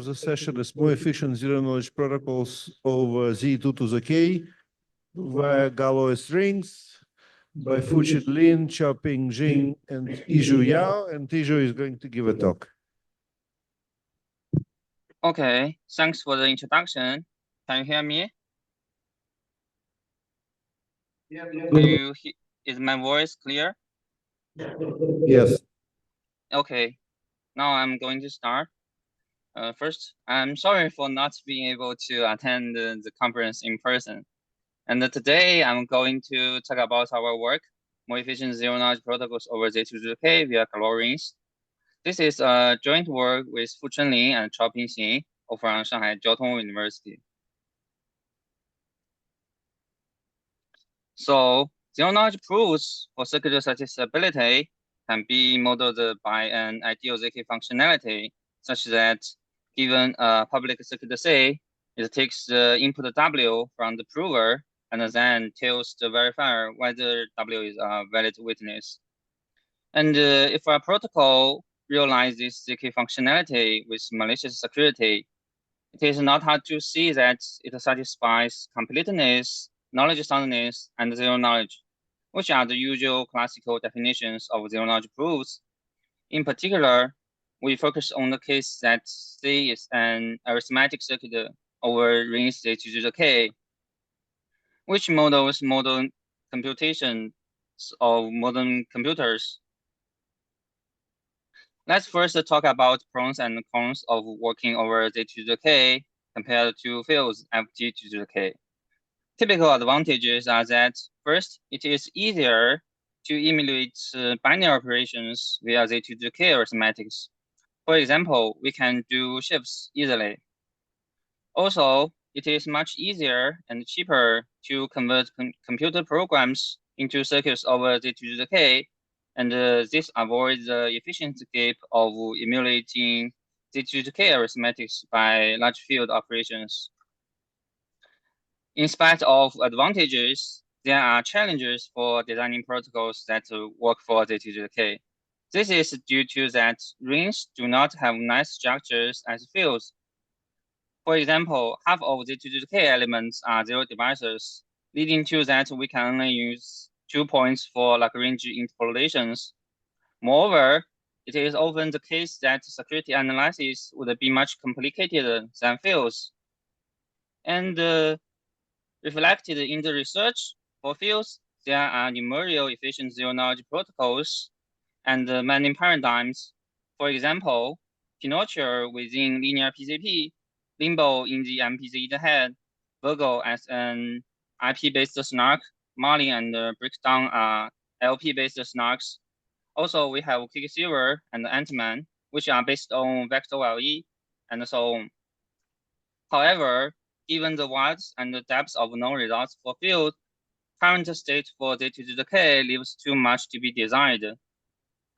the session is more efficient zero-knowledge protocols over Z2 to the K via Galois rings by Fuchit Lin, Xiaoping Jing, and Yizhu Yao. And Yizhu is going to give a talk. Okay, thanks for the introduction. Can you hear me? Is my voice clear? Yes. Okay, now I'm going to start. First, I'm sorry for not being able to attend the conference in person. And today I'm going to talk about our work, more efficient zero-knowledge protocols over Z2K via chlorines. This is a joint work with Fu Chenlin and Chao Pingxin from Shanghai Jiao Tong University. So zero-knowledge proofs for circuit satisfiability can be modeled by an ideal ZK functionality, such that given a public circuit C, it takes the input W from the prover and then tells the verifier whether W is a valid witness. And if a protocol realizes ZK functionality with malicious security, it is not hard to see that it satisfies completeness, knowledge soundness, and zero knowledge, which are the usual classical definitions of zero knowledge proofs. In particular, we focus on the case that C is an arithmetic circuit over ring C to the K, which models modern computations of modern computers. Let's first talk about pros and cons of working over Z to the K compared to fields FG to the K. Typical advantages are that, first, it is easier to emulate binary operations via Z to the K arithmetics. For example, we can do shifts easily. Also, it is much easier and cheaper to convert computer programs into circuits over Z to the K, and this avoids the efficiency gap of emulating Z to the K arithmetics by large field operations. In spite of advantages, there are challenges for designing protocols that work for Z to the K. This is due to that rings do not have nice structures as fields. For example, half of Z to the K elements are zero divisors, leading to that we can only use 2 points for Lagrange interpolations. Moreover, it is often the case that security analysis would be much complicated than fields. And reflected in the research, for fields, there are numerous efficient zero-knowledge protocols and many paradigms. For example, Pinocchio within linear PCP, Limbo in the MPZ head, Virgo as an IP-based snark, Marlin and Breakdown are LP-based snarks. Also, we have Quicksilver and Ant-Man, which are based on vector LE, and so on. However, given the width and the depth of known results for field, current state for Z to the K leaves too much to be desired.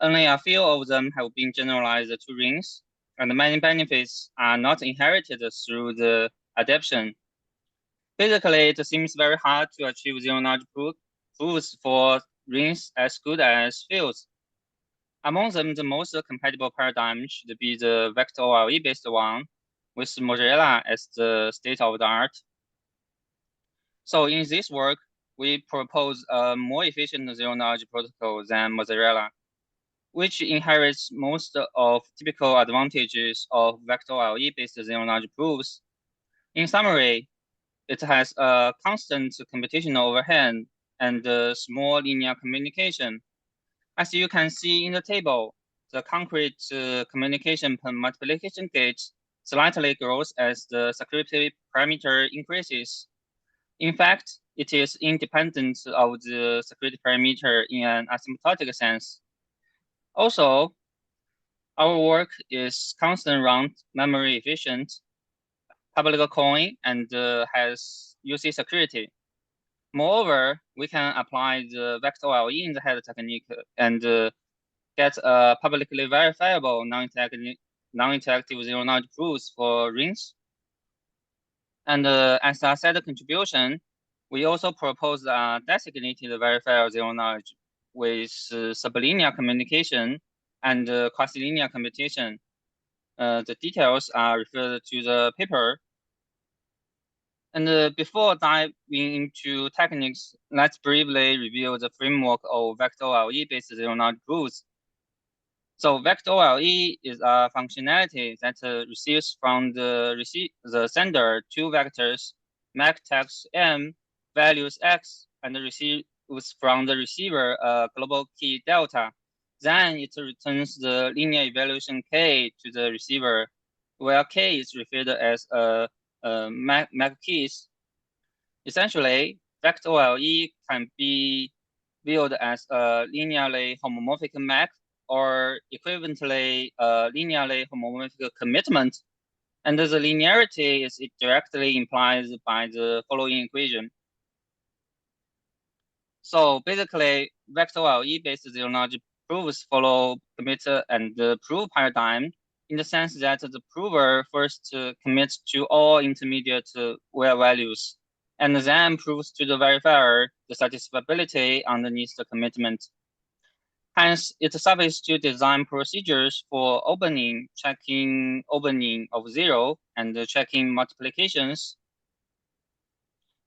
Only a few of them have been generalized to rings, and many benefits are not inherited through the adaptation. Basically, it seems very hard to achieve zero-knowledge proofs for rings as good as fields. Among them, the most compatible paradigm should be the vector OLE-based one, with mozzarella as the state-of-the-art. So in this work, we propose a more efficient zero-knowledge protocol than mozzarella, which inherits most of typical advantages of vector OLE-based zero-knowledge proofs. In summary, it has a constant computational overhead and small linear communication. As you can see in the table, the concrete communication per multiplication gate slightly grows as the security parameter increases. In fact, it is independent of the security parameter in an asymptotic sense. Also, our work is constant round memory efficient, public coin, and has UC security. Moreover, we can apply the vector OLE in the head technique and get a publicly verifiable non-interactive zero-knowledge proofs for rings. And as a side contribution, we also propose a designated verifier zero-knowledge with sublinear communication and quasi-linear computation. the details are referred to the paper. And before diving into techniques, let's briefly review the framework of vector OLE-based zero-knowledge proofs. So vector OLE is a functionality that receives from the sender two vectors, MAC text M, values X, and receives from the receiver a global key delta. Then it returns the linear evaluation K to the receiver, where K is referred as a MAC keys. Essentially, vector OLE can be viewed as a linearly homomorphic MAC or equivalently a linearly homomorphic commitment, and the linearity is directly implied by the following equation. So basically, vector OLE-based zero-knowledge proofs follow commit and prove paradigm in the sense that the prover first commits to all intermediate where values, and then proves to the verifier the satisfiability underneath the commitment. Hence, it suffices to design procedures for opening, checking opening of zero, and checking multiplications.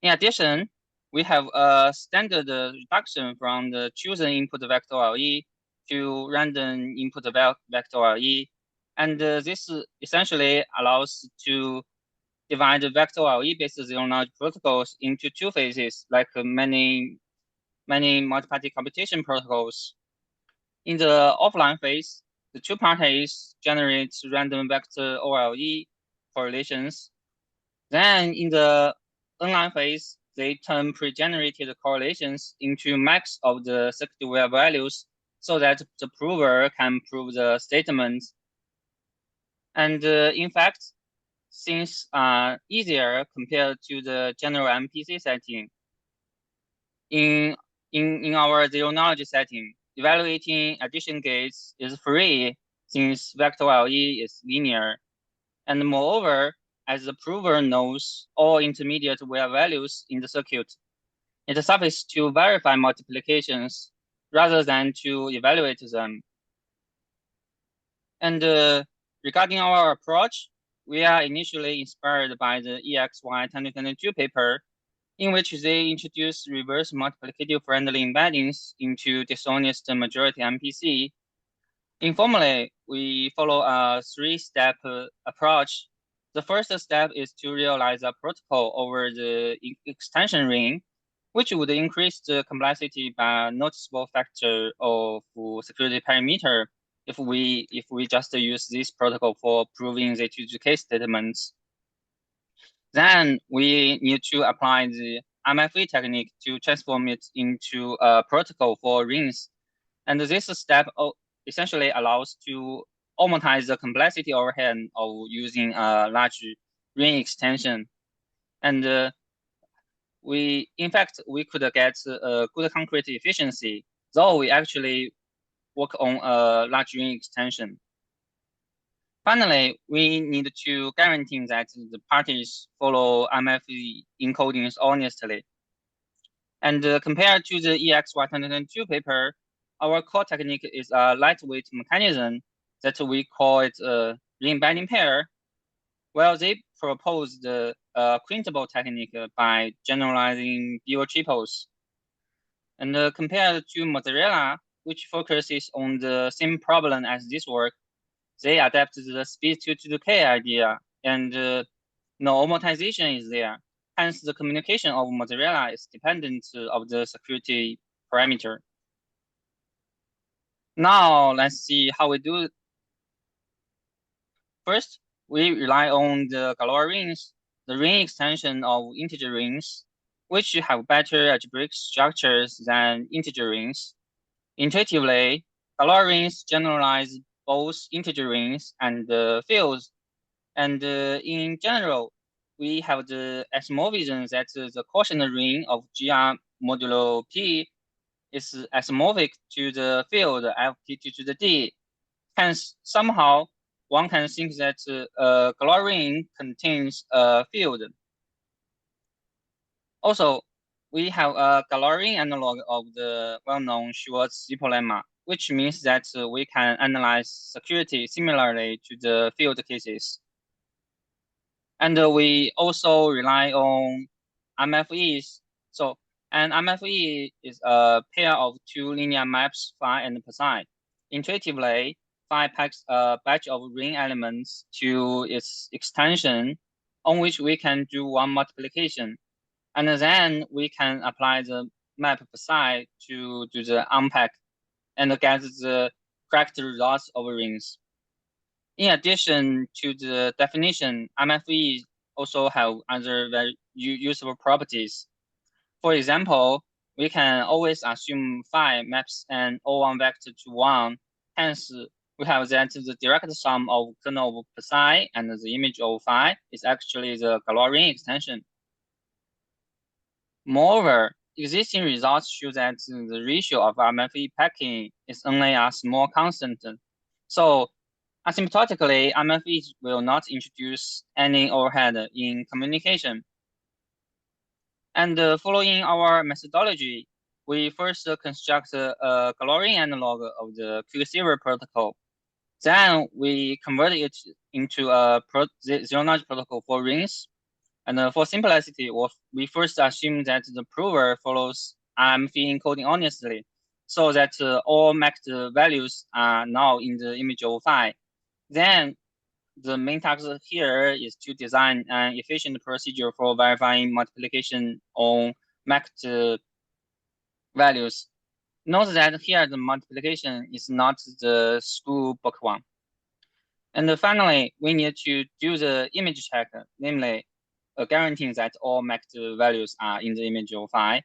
In addition, we have a standard reduction from the chosen input vector OLE to random input vector OLE, and this essentially allows to divide the vector OLE-based zero-knowledge protocols into two phases, like many multi-party computation protocols. In the offline phase, the two parties generate random vector OLE correlations. Then in the online phase, they turn pre-generated correlations into max of the circuit values so that the prover can prove the statement. And in fact, since easier compared to the general MPC setting, in our zero-knowledge setting, evaluating addition gates is free since vector OLE is linear. And moreover, as the prover knows all intermediate where values in the circuit, it suffices to verify multiplications rather than to evaluate them. And regarding our approach, we are initially inspired by the EXY 2022 paper, in which they introduced reverse multiplicative friendly embeddings into dishonest majority MPC. Informally, we follow a three-step approach. The first step is to realize a protocol over the extension ring, which would increase the complexity by a noticeable factor of security parameter if we just use this protocol for proving the Z2K statements. Then we need to apply the MFA technique to transform it into a protocol for rings. And this step essentially allows to amortize the complexity overhead of using a large ring extension. And in fact, we could get a good concrete efficiency, though we actually work on a large ring extension. Finally, we need to guarantee that the parties follow MFE encodings honestly. And compared to the EXY 2022 paper, our core technique is a lightweight mechanism that we call it a re-embedding pair, while they proposed the printable technique by generalizing dual triples. And compared to Mozzarella, which focuses on the same problem as this work, they adapted the speed to the K idea, and no amortization is there. Hence, the communication of Mozzarella is dependent of the security parameter. Now, let's see how we do it. First, we rely on the Galois rings, the ring extension of integer rings, which have better algebraic structures than integer rings. Intuitively, Galois rings generalize both integer rings and fields. And in general, we have the isomorphism that the quotient ring of GR modulo P is isomorphic to the field Ft to the D. Hence, somehow, one can think that a Galois ring contains a field. Also, we have a Galois ring analog of the well-known Schwartz-Zippo lemma, which means that we can analyze security similarly to the field cases. And we also rely on MFEs. So an MFE is a pair of two linear maps, phi and psi. Intuitively, phi packs a batch of ring elements to its extension, on which we can do one multiplication. And then we can apply the map psi to do the unpack and get the correct results of rings. In addition to the definition, MFE also have other very useful properties. For example, we can always assume phi maps an O1 vector to 1. Hence, we have that the direct sum of kernel of psi and the image of phi is actually the Galois ring extension. Moreover, existing results show that the ratio of MFE packing is only a small constant. So asymptotically, MFE will not introduce any overhead in communication. And following our methodology, we first construct a Galois ring analog of the Quicksilver protocol. Then we convert it into a zero-knowledge protocol for rings. And for simplicity, we first assume that the prover follows MFE encoding honestly, so that all maxed values are now in the image of phi. Then the main task here is to design an efficient procedure for verifying multiplication on maxed values. Note that here the multiplication is not the school book one. And finally, we need to do the image check, namely guaranteeing that all maxed values are in the image of phi.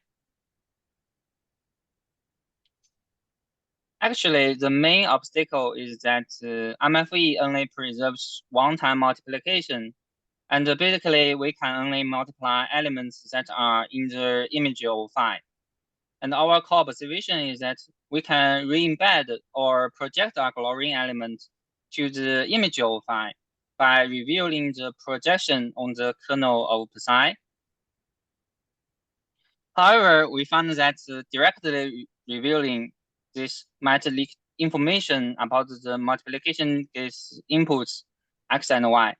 Actually, the main obstacle is that MFE only preserves one-time multiplication, and basically we can only multiply elements that are in the image of phi. And our core observation is that we can re-embed or project a Galois ring element to the image of phi by revealing the projection on the kernel of psi. However, we found that directly revealing this might leak information about the multiplication gates inputs x and y.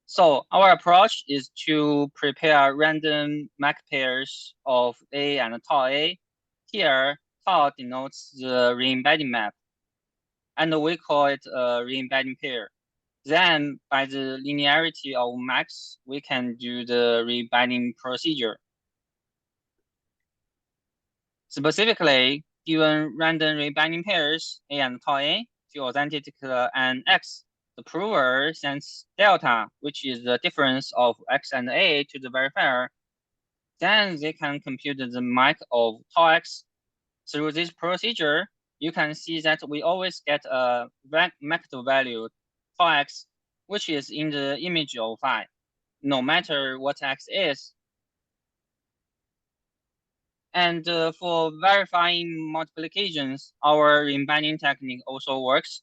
So our approach is to prepare random MAC pairs of A and tau A. Here, tau denotes the re-embedding map, and we call it a re-embedding pair. Then, by the linearity of max, we can do the re-embedding procedure. Specifically, given random re-binding pairs A and tau A to authentic and X, the prover sends delta, which is the difference of X and A, to the verifier. Then they can compute the MAC of tau X. Through this procedure, you can see that we always get a MAC value tau X, which is in the image of phi, no matter what X is. And for verifying multiplications, our re-embedding technique also works.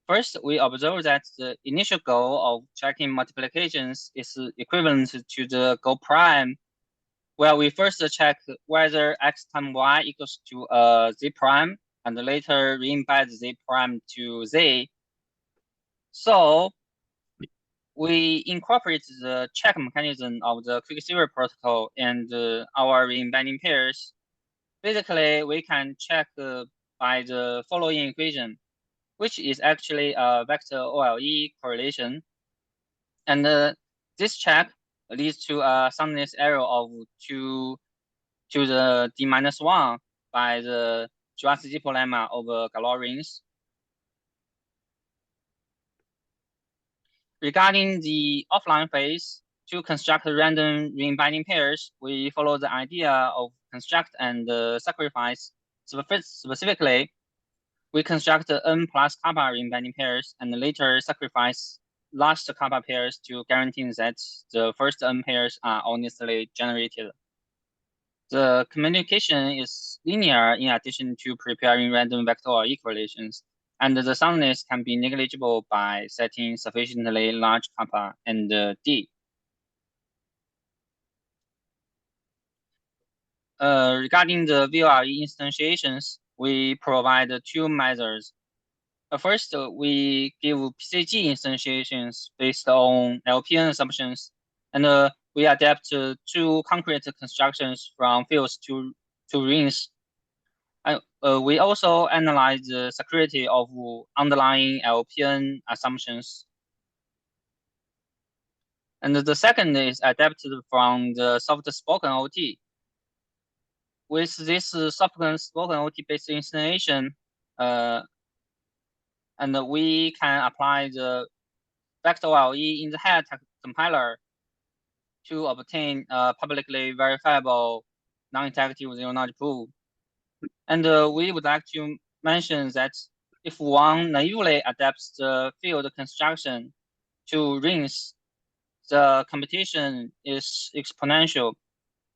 First, we observe that the initial goal of checking multiplications is equivalent to the goal prime, where we first check whether x times y equals to z prime, and later re-embed z prime to z. So we incorporate the check mechanism of the Quicksilver protocol and our re-embedding pairs. Basically, we can check by the following equation, which is actually a vector OLE correlation. And this check leads to a soundness error of 2 to the d-1 by the Schwarz-Zippo lemma over Galois rings. Regarding the offline phase, to construct random re-embedding pairs, we follow the idea of construct and sacrifice. Specifically, we construct n plus kappa re-embedding pairs and later sacrifice last kappa pairs to guarantee that the first n pairs are honestly generated. The communication is linear in addition to preparing random vector equations, and the soundness can be negligible by setting sufficiently large kappa and d. Regarding the VLRE instantiations, we provide two methods. First, we give PCG instantiations based on LPN assumptions, and we adapt two concrete constructions from fields to rings. We also analyze the security of underlying LPN assumptions. And the second is adapted from the soft-spoken OT. With this soft-spoken OT-based installation, and we can apply the vector LE in the head compiler to obtain a publicly verifiable non-interactive zero-knowledge proof. And we would like to mention that if one naively adapts the field construction to rings, the computation is exponential,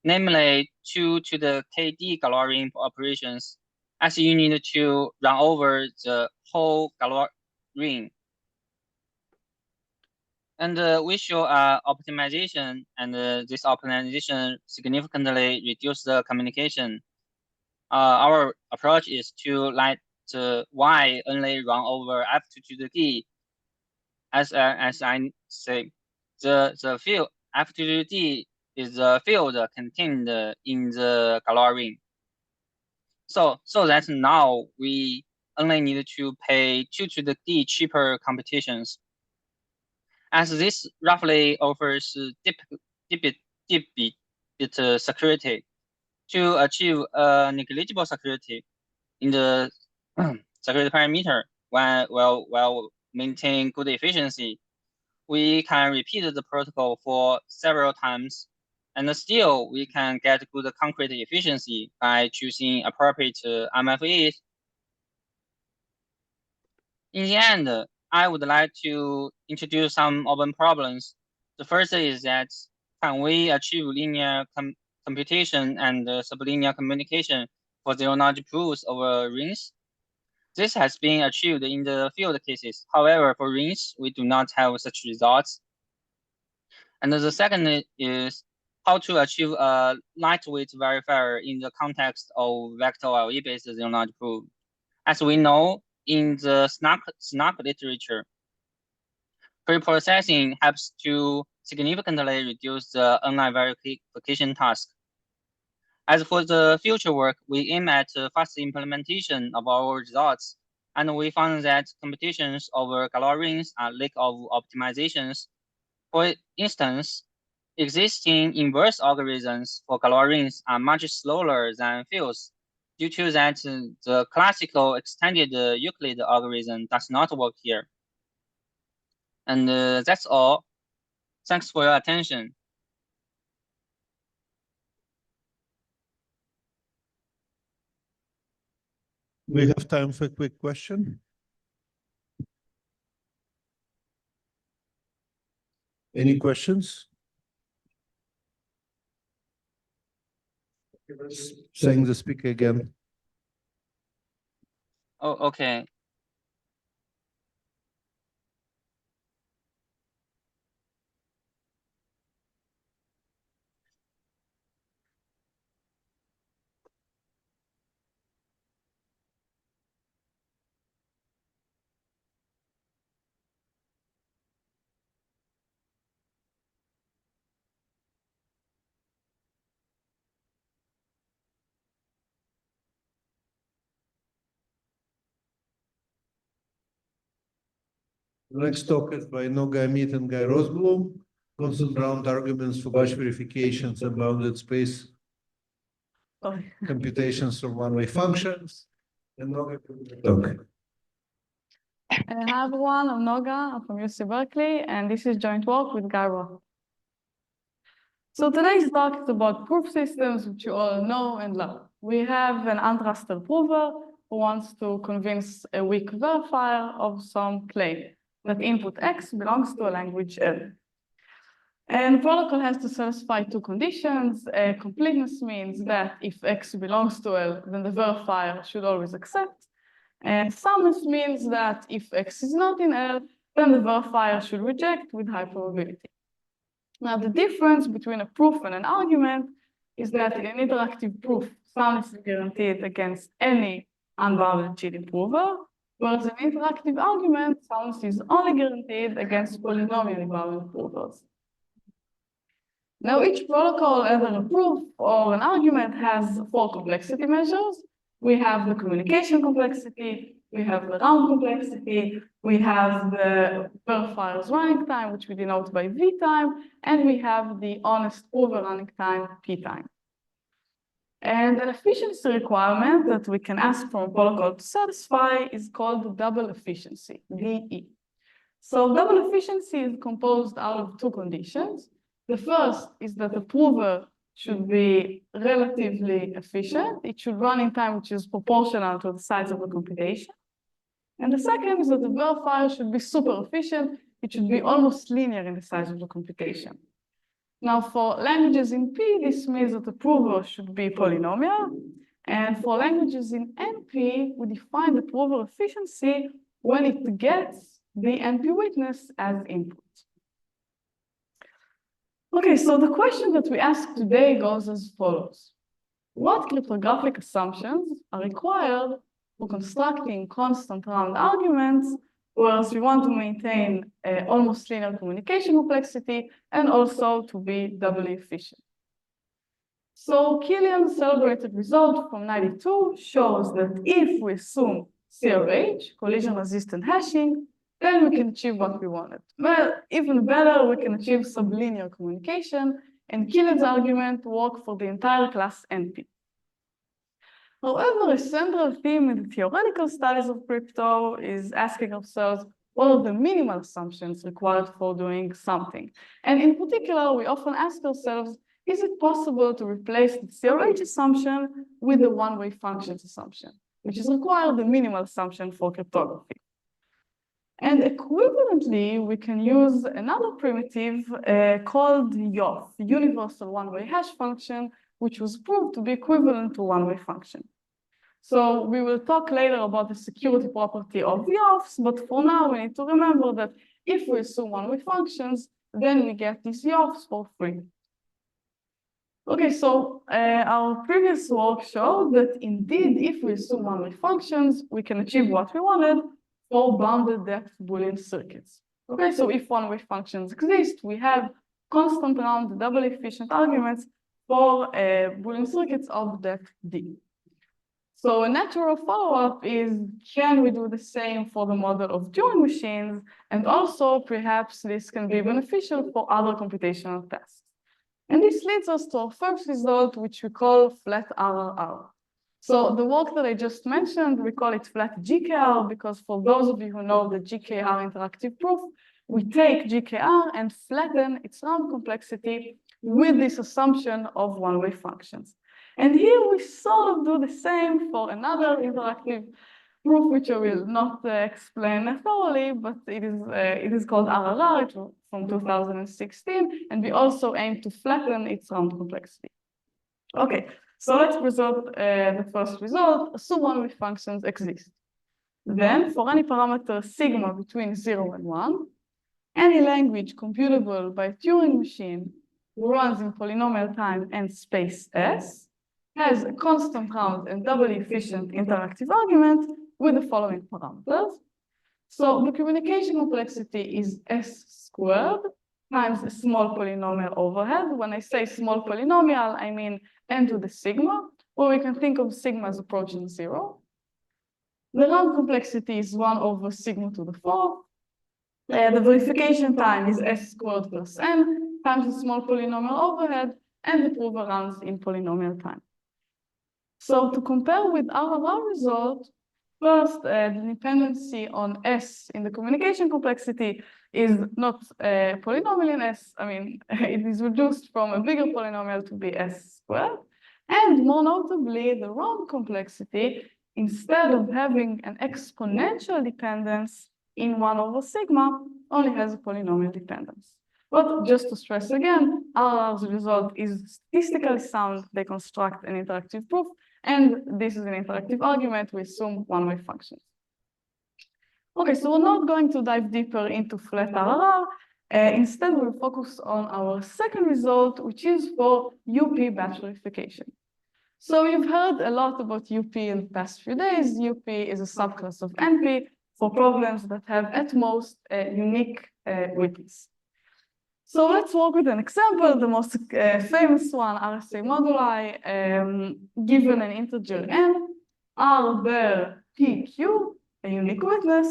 namely 2 to the KD Galois ring operations, as you need to run over the whole Galois ring. And we show optimization, and this optimization significantly reduces the communication. Our approach is to let the Y only run over F to the D. As I say, the field F to the D is the field contained in the Galois ring. So that now we only need to pay 2 to the D cheaper computations. As this roughly offers deep bit security to achieve negligible security in the security parameter while maintain good efficiency. We can repeat the protocol for several times, and still we can get good concrete efficiency by choosing appropriate MFAs. In the end, I would like to introduce some open problems. The first is that can we achieve linear computation and sublinear communication for zero-knowledge proofs over rings? This has been achieved in the field cases. However, for rings, we do not have such results. And the second is how to achieve a lightweight verifier in the context of vector LE-based zero-knowledge proof. As we know, in the SNARK literature, pre-processing helps to significantly reduce the online verification task. As for the future work, we aim at fast implementation of our results, and we found that computations over Galois rings are lack of optimizations. For instance, existing inverse algorithms for Galois rings are much slower than fields, due to that the classical extended Euclid algorithm does not work here. And that's all. Thanks for your attention. We have time for a quick question. Any questions? Saying the speaker again. Oh, okay. The next talk is by Noga Amit and Guy Rosblum. Constant round arguments for batch verifications and bounded space computations from one-way functions. And Noga talk. Hi everyone, I'm Noga, I'm from UC Berkeley, and this is joint work with Gyro. So today's talk is about proof systems, which you all know and love. We have an untrusted prover who wants to convince a weak verifier of some claim that input X belongs to a language L. And the protocol has to satisfy two conditions. Completeness means that if X belongs to L, then the verifier should always accept. And sumness means that if X is not in L, then the verifier should reject with high probability. Now, the difference between a proof and an argument is that in an interactive proof, sumness is guaranteed against any unbounded cheating prover, whereas an interactive argument sounds is only guaranteed against polynomially bounded provers. Now, each protocol, either a proof or an argument, has 4 complexity measures. We have the communication complexity, we have the round complexity, we have the verifier's running time, which we denote by V time, and we have the honest prover running time, P time. And an efficiency requirement that we can ask from a protocol to satisfy is called double efficiency, DE. So double efficiency is composed out of 2 conditions. The first is that the prover should be relatively efficient. It should run in time which is proportional to the size of the computation. And the second is that the verifier should be super efficient. It should be almost linear in the size of the computation. Now, for languages in P, this means that the prover should be polynomial. And for languages in NP, we define the prover efficiency when it gets the NP witness as input. Okay, so the question that we ask today goes as follows. What cryptographic assumptions are required for constructing constant round arguments, whereas we want to maintain almost linear communication complexity and also to be doubly efficient? So Killian's celebrated result from '92 shows that if we assume CRH, collision-resistant hashing, then we can achieve what we wanted. But even better, we can achieve sublinear communication, and Killian's argument works for the entire class NP. However, a central theme in the theoretical studies of crypto is asking ourselves, what are the minimal assumptions required for doing something? And in particular, we often ask ourselves, is it possible to replace the CRH assumption with the one-way functions assumption, which is required the minimal assumption for cryptography? And equivalently, we can use another primitive called YOF, universal one-way hash function, which was proved to be equivalent to one-way function. So we will talk later about the security property of YOFs, but for now, we need to remember that if we assume one-way functions, then we get these YOFs for free. Okay, so our previous work showed that indeed, if we assume one-way functions, we can achieve what we wanted for bounded depth Boolean circuits. Okay, so if one-way functions exist, we have constant round doubly efficient arguments for Boolean circuits of depth D. So a natural follow-up is, can we do the same for the model of Turing machines? And also, perhaps this can be beneficial for other computational tasks. And this leads us to our first result, which we call flat RRR. So the work that I just mentioned, we call it flat GKR, because for those of you who know the GKR interactive proof, we take GKR and flatten its round complexity with this assumption of one-way functions. And here we sort of do the same for another interactive proof, which I will not explain thoroughly, but it is called RRR from 2016, and we also aim to flatten its round complexity. Okay, so let's present the first result. Assume one-way functions exist. Then, for any parameter sigma between 0 and 1, any language computable by a Turing machine who runs in polynomial time and space S has a constant round and doubly efficient interactive argument with the following parameters. So the communication complexity is S squared times a small polynomial overhead. When I say small polynomial, I mean n to the sigma, or we can think of sigma as approaching 0. The round complexity is 1 over sigma to the 4th. The verification time is S squared plus n times the small polynomial overhead, and the prover runs in polynomial time. So to compare with RRR result, first, the dependency on S in the communication complexity is not polynomial in S. I mean, it is reduced from a bigger polynomial to be S squared. And more notably, the round complexity, instead of having an exponential dependence in 1 over sigma, only has a polynomial dependence. But just to stress again, RRR's result is statistically sound. They construct an interactive proof, and this is an interactive argument. We assume one-way functions. Okay, so we're not going to dive deeper into flat RRR. Instead, we'll focus on our second result, which is for UP batch verification. So you've heard a lot about UP in the past few days. UP is a subclass of NP for problems that have at most a unique witness. So let's work with an example, the most famous one, RSA moduli, given an integer n, are there PQ, a unique witness,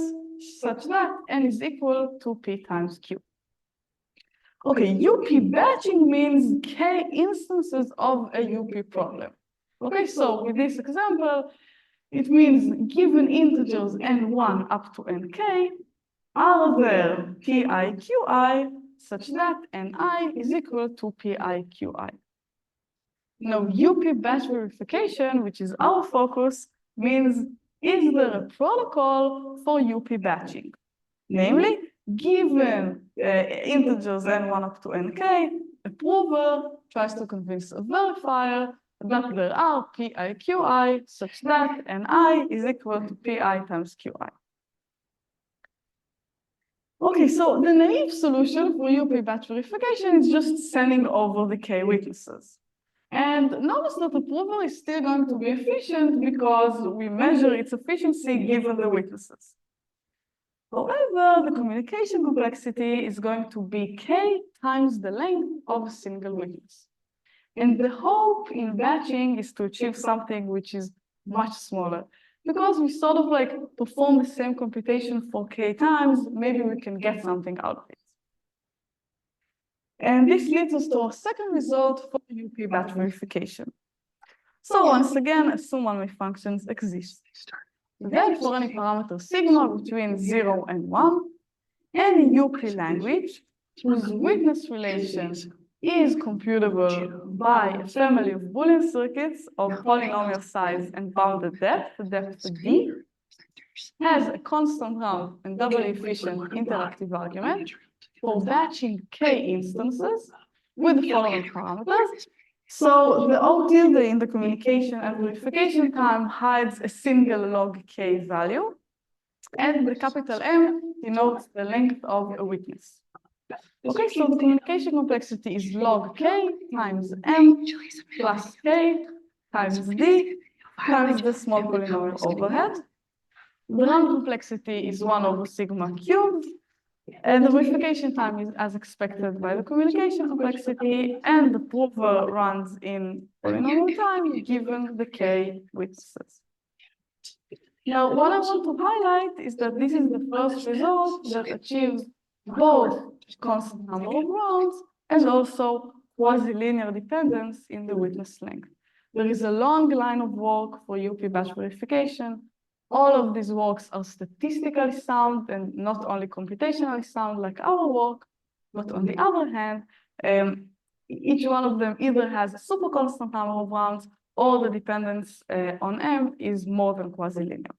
such that n is equal to P times Q. Okay, UP batching means k instances of a UP problem. Okay, so with this example, it means given integers n1 up to nk, are there pi qi such that ni is equal to pi qi. Now, UP batch verification, which is our focus, means is there a protocol for UP batching? Namely, given integers n1 up to nk, a prover tries to convince a verifier that there are pi qi such that ni is equal to pi times qi. Okay, so the naive solution for UP batch verification is just sending over the k witnesses. And notice that the prover is still going to be efficient because we measure its efficiency given the witnesses. However, the communication complexity is going to be k times the length of a single witness. And the hope in batching is to achieve something which is much smaller. Because we sort of like perform the same computation for k times, maybe we can get something out of it. And this leads us to our second result for UP batch verification. So once again, assume one-way functions exist. Then for any parameter sigma between 0 and 1, any UP language whose witness relation is computable by a family of Boolean circuits of polynomial size and bounded depth, the depth d, has a constant round and doubly efficient interactive argument for batching k instances with the following parameters. So the O tilde in the communication and verification time hides a single log k value, and the capital M denotes the length of a witness. Okay, so the communication complexity is log k times m plus k times d times the small polynomial overhead. The round complexity is 1 over sigma cubed, and the verification time is as expected by the communication complexity, and the prover runs in polynomial time given the k witnesses. Now, what I want to highlight is that this is the first result that achieves both constant number of rounds and also quasi-linear dependence in the witness length. There is a long line of work for UP batch verification. All of these works are statistically sound and not only computationally sound like our work, but on the other hand, each one of them either has a super constant number of rounds or the dependence on M is more than quasi-linear.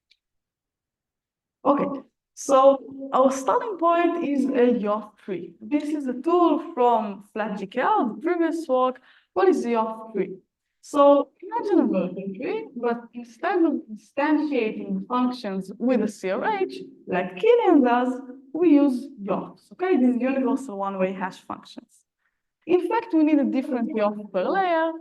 Okay, so our starting point is a YOF tree. This is a tool from FlatGKR, the previous work. What is the YOF tree? So imagine a working tree, but instead of instantiating functions with a CRH, like Killian does, we use YOFs, okay? These universal one-way hash functions. In fact, we need a different YOF per layer,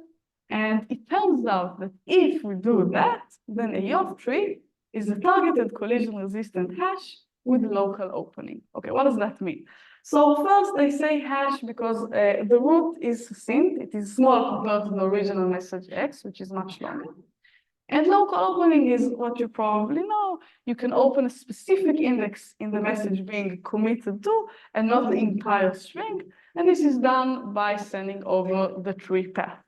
and it turns out that if we do that, then a YOF tree is a targeted collision-resistant hash with local opening. Okay, what does that mean? So first, I say hash because the root is succinct. It is small compared to the original message X, which is much longer. And local opening is what you probably know. You can open a specific index in the message being committed to and not the entire string. And this is done by sending over the tree path.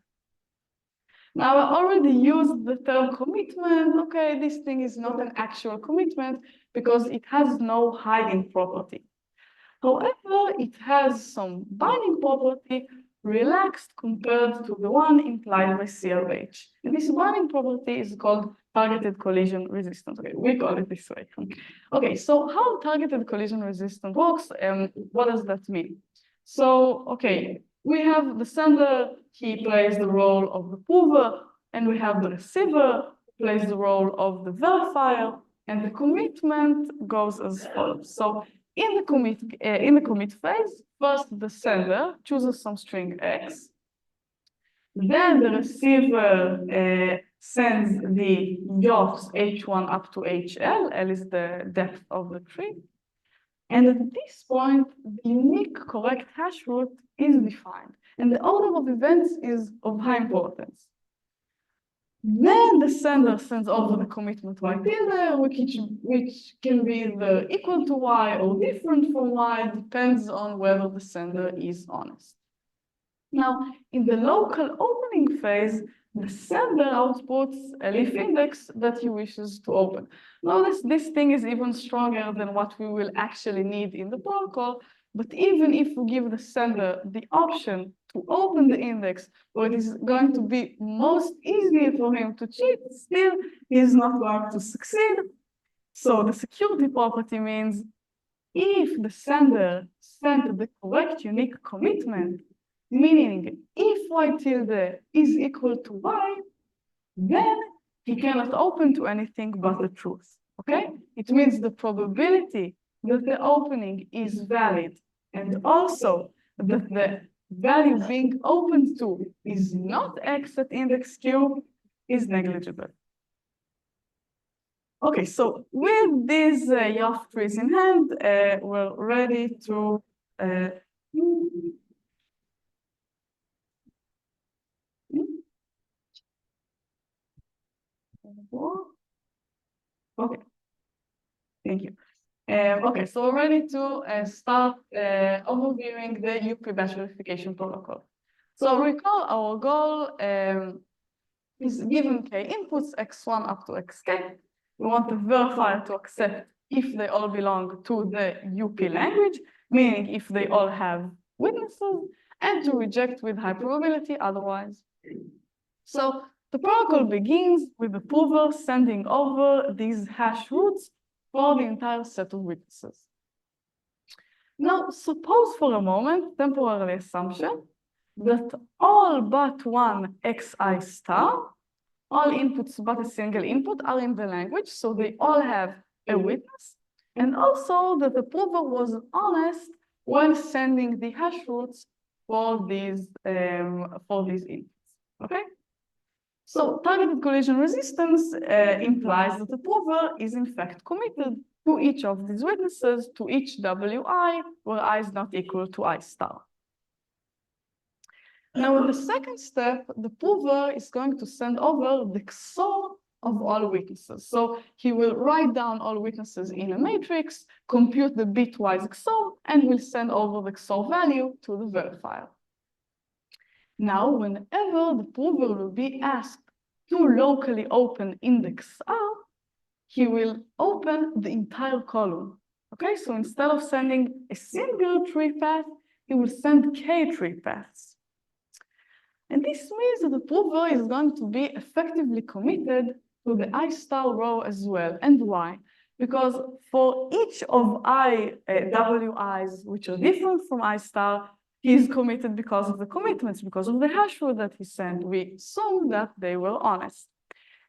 Now, I already used the term commitment. Okay, this thing is not an actual commitment because it has no hiding property. However, it has some binding property relaxed compared to the one implied by CRH. And this binding property is called targeted collision resistance. Okay, we call it this way. Okay, so how targeted collision resistance works, what does that mean? So, okay, we have the sender, he plays the role of the prover, and we have the receiver, plays the role of the verifier, and the commitment goes as follows. So in the commit phase, first the sender chooses some string X. Then the receiver sends the jobs H1 up to HL. L is the depth of the tree. And at this point, the unique correct hash route is defined. And the order of events is of high importance. Then the sender sends over the commitment y tilde, which can be either equal to y or different from y, depends on whether the sender is honest. Now, in the local opening phase, the sender outputs a leaf index that he wishes to open. Notice this thing is even stronger than what we will actually need in the protocol, but even if we give the sender the option to open the index, where it is going to be most easy for him to cheat, still he is not going to succeed. So the security property means if the sender sent the correct unique commitment, meaning if y tilde is equal to y, then he cannot open to anything but the truth, okay? It means the probability that the opening is valid and also that the value being opened to is not x at index q is negligible. Okay, so with these YOF trees in hand, we're ready to okay, thank you. Okay, so we're ready to start overviewing the UP batch verification protocol. So recall our goal is given k inputs x1 up to xk. We want the verifier to accept if they all belong to the UP language, meaning if they all have witnesses, and to reject with high probability otherwise. So the protocol begins with the prover sending over these hash routes for the entire set of witnesses. Now, suppose for a moment, temporary assumption, that all but one xi star, all inputs but a single input are in the language, so they all have a witness, and also that the prover was honest when sending the hash routes for these inputs, okay? So targeted collision resistance implies that the prover is in fact committed to each of these witnesses, to each wi, where I is not equal to I star. Now, in the second step, the prover is going to send over the XOR of all witnesses. So he will write down all witnesses in a matrix, compute the bitwise XOR, and will send over the XOR value to the verifier. Now, whenever the prover will be asked to locally open index R, he will open the entire column. Okay, so instead of sending a single tree path, he will send k tree paths. And this means that the prover is going to be effectively committed to the I star row as well. And why? Because for each of wi's, which are different from I star, he is committed because of the commitments, because of the hash route that he sent. We assume that they were honest.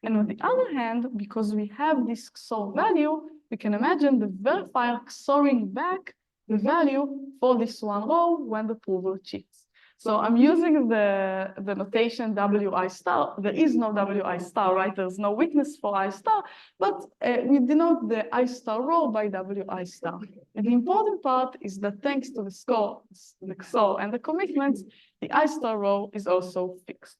And on the other hand, because we have this XOR value, we can imagine the verifier XORing back the value for this one row when the prover cheats. So I'm using the notation wi star. There is no wi star, right? There's no witness for I star, but we denote the I star row by wi star. And the important part is that thanks to the XOR and the commitments, the I star row is also fixed.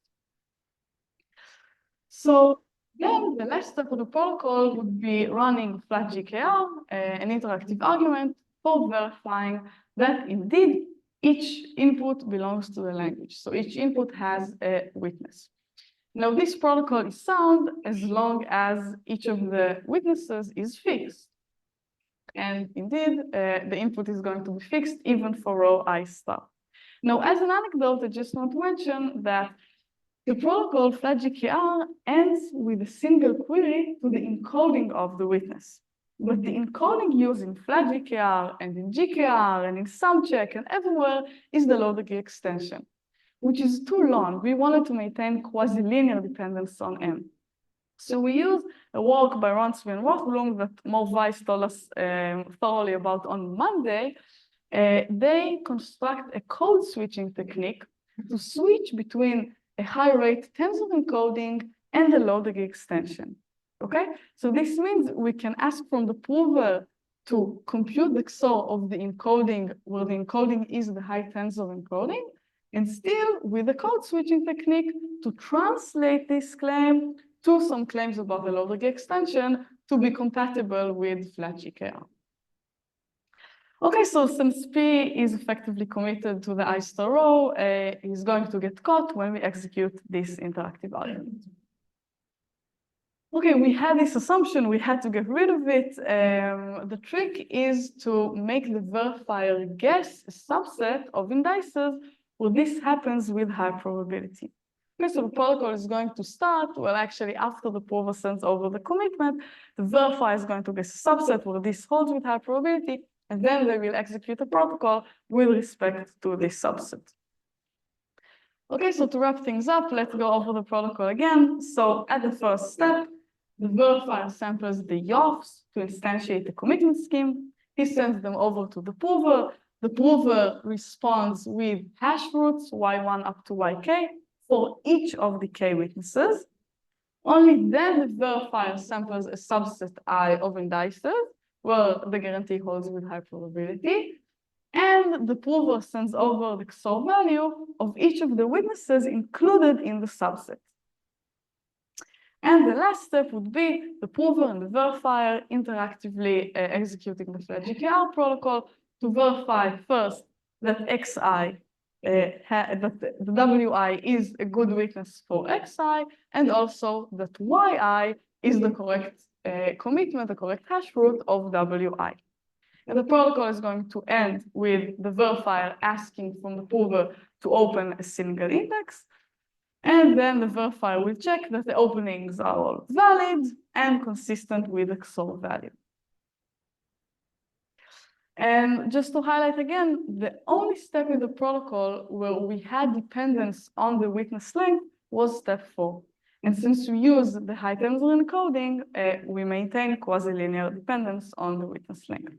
So then the last step of the protocol would be running flat GKR, an interactive argument for verifying that indeed each input belongs to the language. So each input has a witness. Now this protocol is sound as long as each of the witnesses is fixed. And indeed, the input is going to be fixed even for row I star. Now, as an anecdote, I just want to mention that the protocol flat GKR ends with a single query to the encoding of the witness. But the encoding used in flat GKR and in GKR and in SumCheck and everywhere is the low degree extension, which is too long. We wanted to maintain quasi-linear dependence on M. So we use a work by Ronsby and Rothblum that Mo Weiss told us thoroughly about on Monday. They construct a code switching technique to switch between a high-rate tensor encoding, and a loading extension. Okay, so this means we can ask from the prover to compute the XOR of the encoding where the encoding is the high tensor encoding, and still with the code switching technique to translate this claim to some claims about the loading extension to be compatible with flat GKR. Okay, so since P is effectively committed to the I star row, is going to get caught when we execute this interactive argument. Okay, we had this assumption, we had to get rid of it. The trick is to make the verifier guess a subset of indices where this happens with high probability. Okay, so the protocol is going to start, well, actually, after the prover sends over the commitment, the verifier is going to guess a subset where this holds with high probability, and then they will execute a protocol with respect to this subset. Okay, so to wrap things up, let's go over the protocol again. So at the first step, the verifier samples the YOFs to instantiate the commitment scheme. He sends them over to the prover. The prover responds with hash roots, Y1 up to YK, for each of the K witnesses. Only then the verifier samples a subset I of indices, where the guarantee holds with high probability. And the prover sends over the XOR value of each of the witnesses included in the subset. And the last step would be the prover and the verifier interactively executing the flat GKR protocol to verify first that Xi, that the Wi is a good witness for Xi, and also that Yi is the correct commitment, the correct hash root of Wi. And the protocol is going to end with the verifier asking from the prover to open a single index. And then the verifier will check that the openings are all valid and consistent with the XOR value. And just to highlight again, the only step in the protocol where we had dependence on the witness length was step 4. And since we use the high tensor encoding, we maintain quasi-linear dependence on the witness length.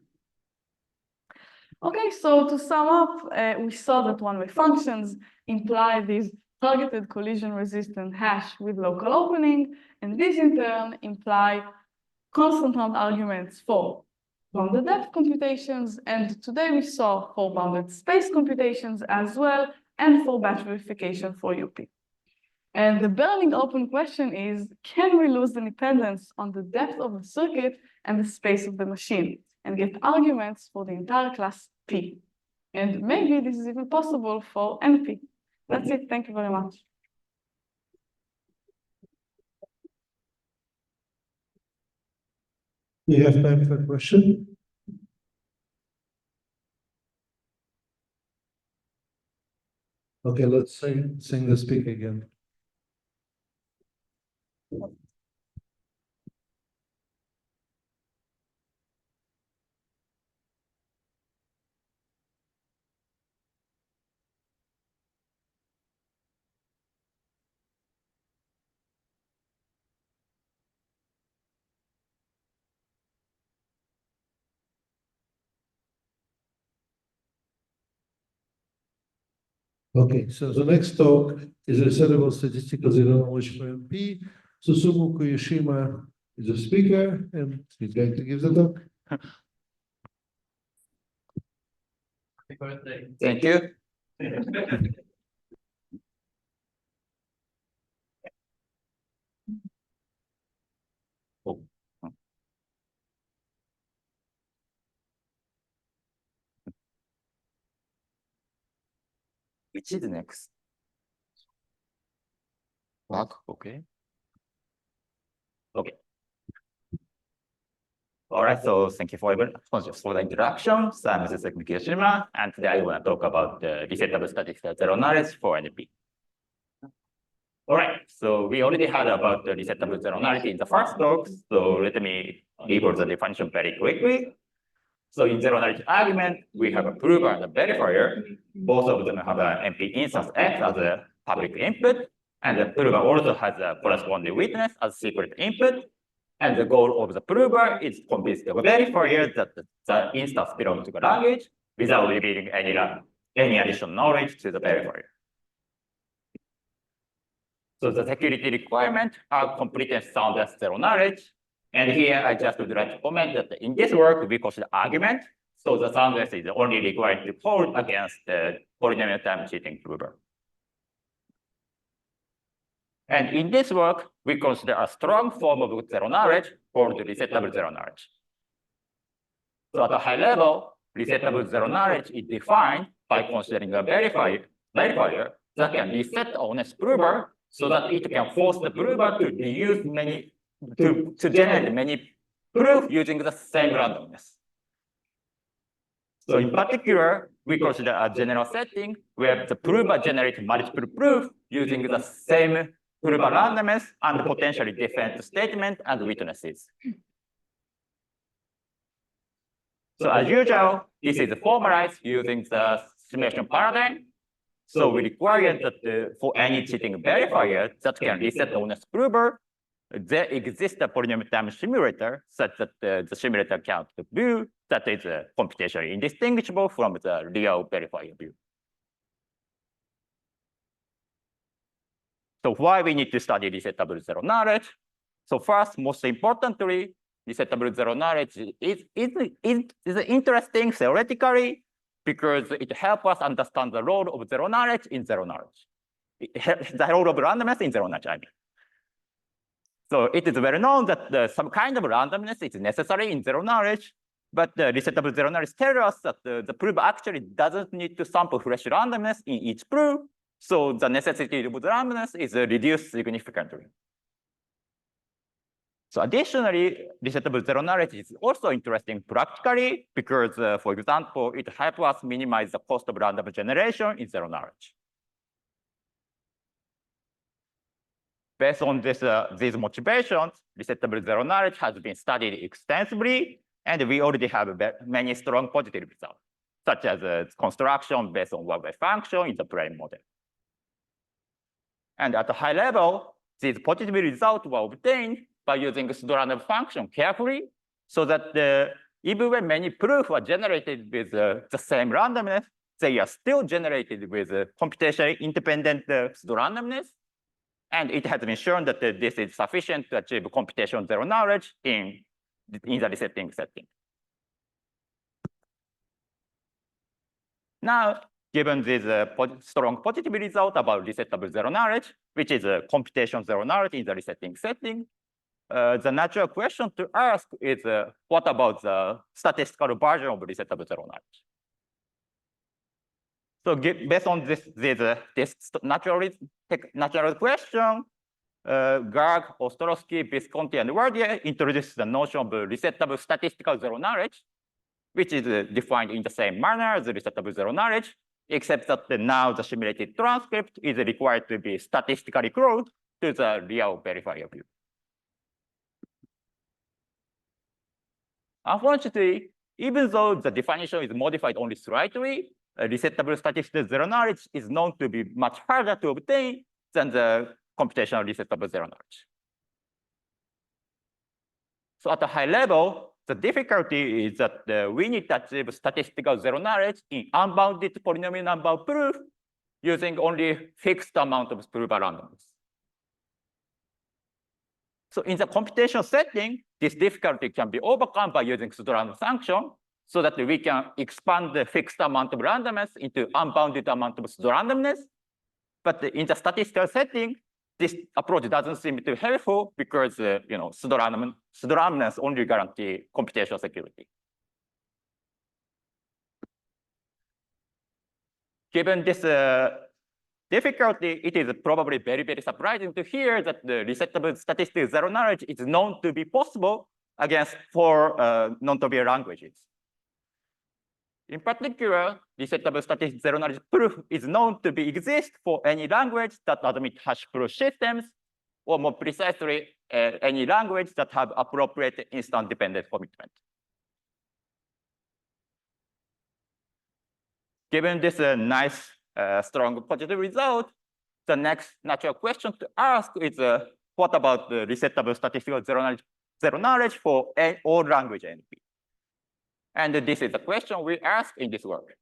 Okay, so to sum up, we saw that one-way functions imply these targeted collision-resistant hash with local opening, and these in turn imply constant round arguments for bounded depth computations, and today we saw for bounded space computations as well, and for batch verification for UP. And the burning open question is, can we lose the dependence on the depth of the circuit and the space of the machine, and get arguments for the entire class P? And maybe this is even possible for NP. That's it. Thank you very much. You have time for a question? Okay, let's sing the speak again. Okay, so the next talk is researchable statistical zero knowledge for NP. Susumu Kuyashima is a speaker, and he's going to give the talk. Happy birthday. Thank you. Which is next? Back, okay. Okay. All right, so thank you for the introduction. So I'm Susumu Kiyashima, and today I want to talk about the researchable statistical zero knowledge for NP. All right, so we already heard about the researchable zero knowledge in the first talk, so let me review the definition very quickly. So in zero knowledge argument, we have a prover and a verifier. Both of them have an NP instance X as a public input, and the prover also has a corresponding witness as secret input. And the goal of the prover is to convince the verifier that the instance belongs to the language without revealing any additional knowledge to the verifier. So the security requirement are complete and sound as zero knowledge. And here I just would like to comment that in this work, we consider argument. So the soundness is only required to hold against the polynomial time cheating prover. And in this work, we consider a strong form of zero knowledge called resettable zero knowledge. So at a high level, resettable zero knowledge is defined by considering a verifier that can reset the honest prover so that it can force the prover to reuse to generate many proofs using the same randomness. So in particular, we consider a general setting where the prover generates multiple proofs using the same prover randomness and potentially different statements and witnesses. So as usual, this is formalized using the simulation paradigm. So we require that for any cheating verifier that can reset the honest prover, there exists a polynomial time simulator such that the simulator can view that is computationally indistinguishable from the real verifier view. So why we need to study resettable zero knowledge? So first, most importantly, resettable zero knowledge is interesting theoretically because it helps us understand the role of zero knowledge in zero knowledge. The role of randomness in zero knowledge, I mean. So it is well known that some kind of randomness is necessary in zero knowledge, but the resettable zero knowledge tells us that the proof actually doesn't need to sample fresh randomness in each proof. So the necessity of the randomness is reduced significantly. So additionally, resettable zero knowledge is also interesting practically because, for example, it helps us minimize the cost of random generation in zero knowledge. Based on these motivations, resettable zero knowledge has been studied extensively, and we already have many strong positive results, such as construction based on one-way function in the prime model. And at a high level, these positive results were obtained by using pseudorandom function carefully, so that even when many proofs are generated with the same randomness, they are still generated with computationally independent pseudorandomness. And it has been shown that this is sufficient to achieve computation zero knowledge in the resetting setting. Now, given this strong positive result about resettable zero knowledge, which is computation zero knowledge in the resetting setting, the natural question to ask is, what about the statistical version of resettable zero knowledge? So based on this natural question, Garg, Ostrovsky, Visconti, and Wardier introduced the notion of resettable statistical zero knowledge, which is defined in the same manner as resettable zero knowledge, except that now the simulated transcript is required to be statistically close to the real verifier view. Unfortunately, even though the definition is modified only slightly, resettable statistical zero knowledge is known to be much harder to obtain than the computational resettable zero knowledge. So at a high level, the difficulty is that we need to achieve statistical zero knowledge in unbounded polynomial number of proof using only fixed amount of proof randomness. So in the computation setting, this difficulty can be overcome by using pseudorandom function so that we can expand the fixed amount of randomness into unbounded amount of pseudorandomness. But in the statistical setting, this approach doesn't seem to be helpful because pseudorandomness only guarantee computational security. Given this difficulty, it is probably very, very surprising to hear that the resettable statistical zero knowledge is known to be possible against 4 non-trivial languages. In particular, resettable statistical zero knowledge proof is known to exist for any language that admit hash proof systems, or more precisely, any language that have appropriate instant-dependent commitment. Given this nice, strong positive result, the next natural question to ask is, what about the resettable statistical zero knowledge for all language NP? And this is the question we ask in this work.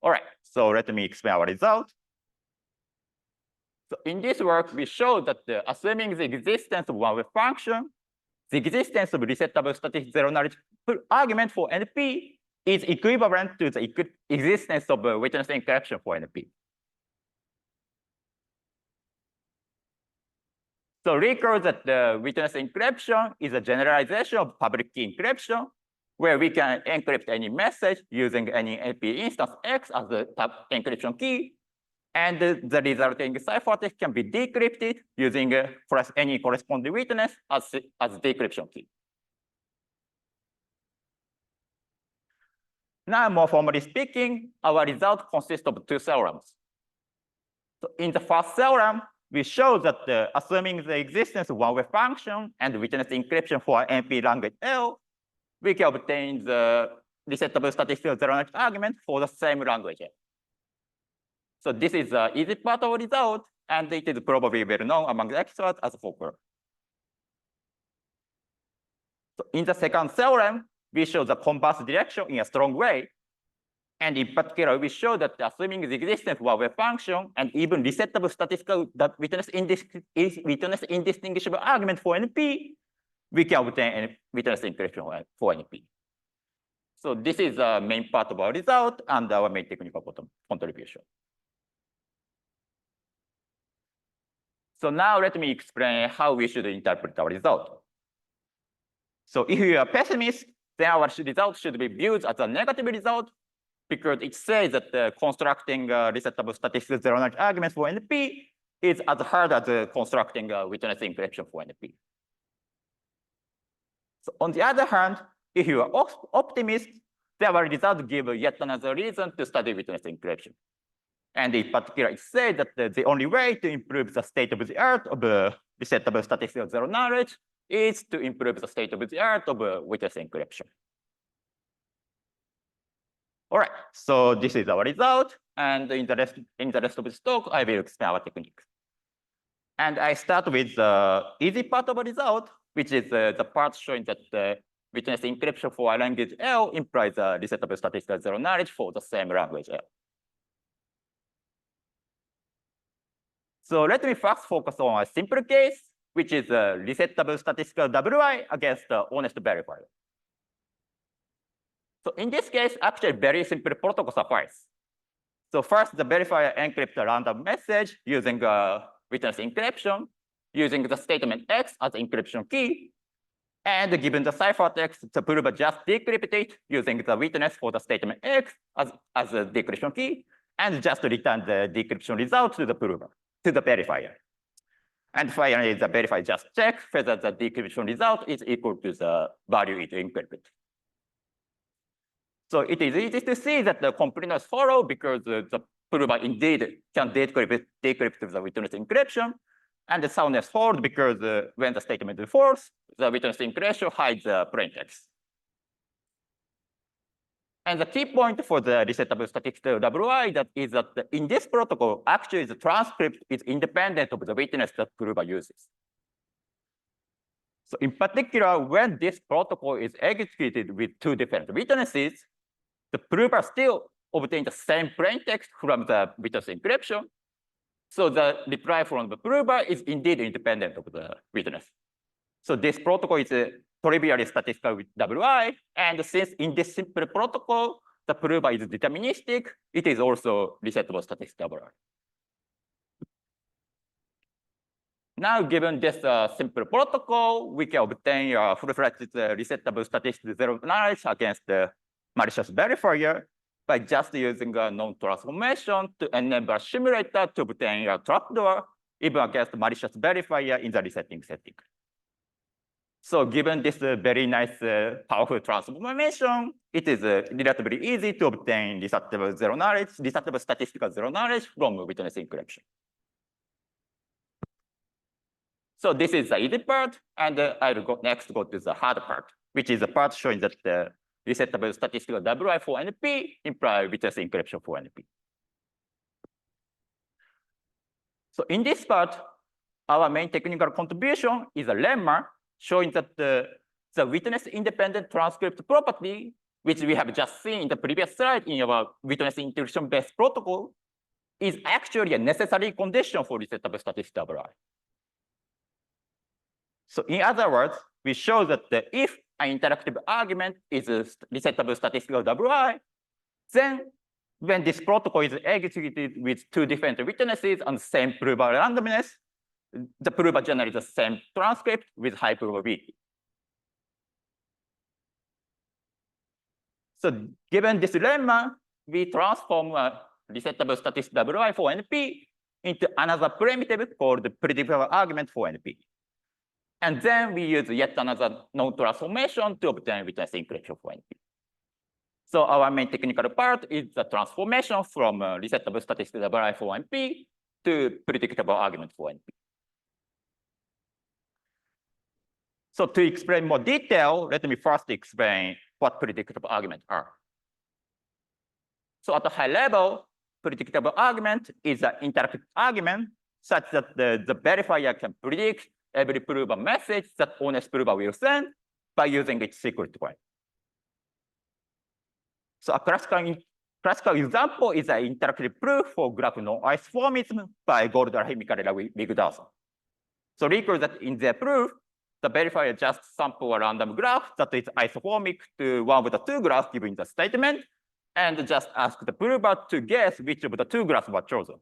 All right, so let me explain our result. So in this work, we show that assuming the existence of one-way function, the existence of resettable static zero knowledge argument for NP is equivalent to the existence of witness encryption for NP. So recall that the witness encryption is a generalization of public key encryption, where we can encrypt any message using any NP instance X as the encryption key. And the resulting ciphertext can be decrypted using any corresponding witness as decryption key. Now, more formally speaking, our result consists of two theorems. So in the first theorem, we show that assuming the existence of one-way function and witness encryption for NP language L, we can obtain the resettable statistical zero-knowledge argument for the same language L. So this is the easy part of the result, and it is probably well known among the experts as a focal. So in the second theorem, we show the converse direction in a strong way. And in particular, we show that assuming the existence of one-way function and even resettable statistical witness indistinguishable argument for NP, we can obtain witness encryption for NP. So this is the main part of our result and our main technical contribution. So now let me explain how we should interpret our result. So if you are a pessimist, then our result should be viewed as a negative result because it says that constructing resettable statistical zero-knowledge arguments for NP is as hard as constructing witness encryption for NP. So on the other hand, if you are optimist, then our result gives yet another reason to study witness encryption. And in particular, it says that the only way to improve the state of the art of resettable statistical zero knowledge is to improve the state of the art of witness encryption. All right, so this is our result. And in the rest of this talk, I will explain our techniques. And I start with the easy part of the result, which is the part showing that witness encryption for a language L implies a resettable statistical zero knowledge for the same language L. So let me first focus on a simple case, which is a resettable statistical WI against the honest verifier. So in this case, actually very simple protocol suffice. So first, the verifier encrypts a random message using witness encryption, using the statement X as encryption key. And given the ciphertext, the prover just decrypts it using the witness for the statement X as a decryption key, and just return the decryption result to the prover, to the verifier. And finally, the verifier just checks whether the decryption result is equal to the value it encrypted. So it is easy to see that the completeness follow because the prover indeed can decrypt the witness encryption, and the soundness follows because when the statement is false, the witness encryption hides the plaintext. And the key point for the resettable statistical WI is that in this protocol, actually the transcript is independent of the witness that prover uses. So in particular, when this protocol is executed with two different witnesses, the prover still obtains the same plaintext from the witness encryption. So the reply from the prover is indeed independent of the witness. So this protocol is trivially statistical with WI, and since in this simple protocol, the prover is deterministic, it is also resettable statistical WI. Now, given this simple protocol, we can obtain a full-fledged resettable statistical zero knowledge against the malicious verifier by just using a non-transformation to enable a simulator to obtain a trapdoor, even against malicious verifier in the resetting setting. So given this very nice, powerful transformation, it is relatively easy to obtain resettable zero knowledge, resettable statistical zero knowledge from witness encryption. So this is the easy part, and I'll next go to the hard part, which is the part showing that the resettable statistical WI for NP implies witness encryption for NP. So in this part, our main technical contribution is a lemma showing that the witness independent transcript property, which we have just seen in the previous slide in our witness encryption based protocol, is actually a necessary condition for resettable statistic WI. So in other words, we show that if an interactive argument is a resettable statistical WI, then when this protocol is executed with two different witnesses and same prover randomness, the prover generates the same transcript with high probability. So given this lemma, we transform a resettable statistic WI for NP into another primitive called the predictable argument for NP. And then we use yet another node transformation to obtain witness encryption for NP. So our main technical part is the transformation from resettable statistic WI for NP to predictable argument for NP. So to explain more detail, let me first explain what predictable arguments are. So at a high level, predictable argument is an interactive argument such that the verifier can predict every prover message that honest prover will send by using its secret key. So a classical example is an interactive proof for graph non-isoformism by Goldar, Himikara, Wigderson. So recall that in their proof, the verifier just sample a random graph that is isomorphic to one of the two graphs given in the statement, and just ask the prover to guess which of the two graphs were chosen.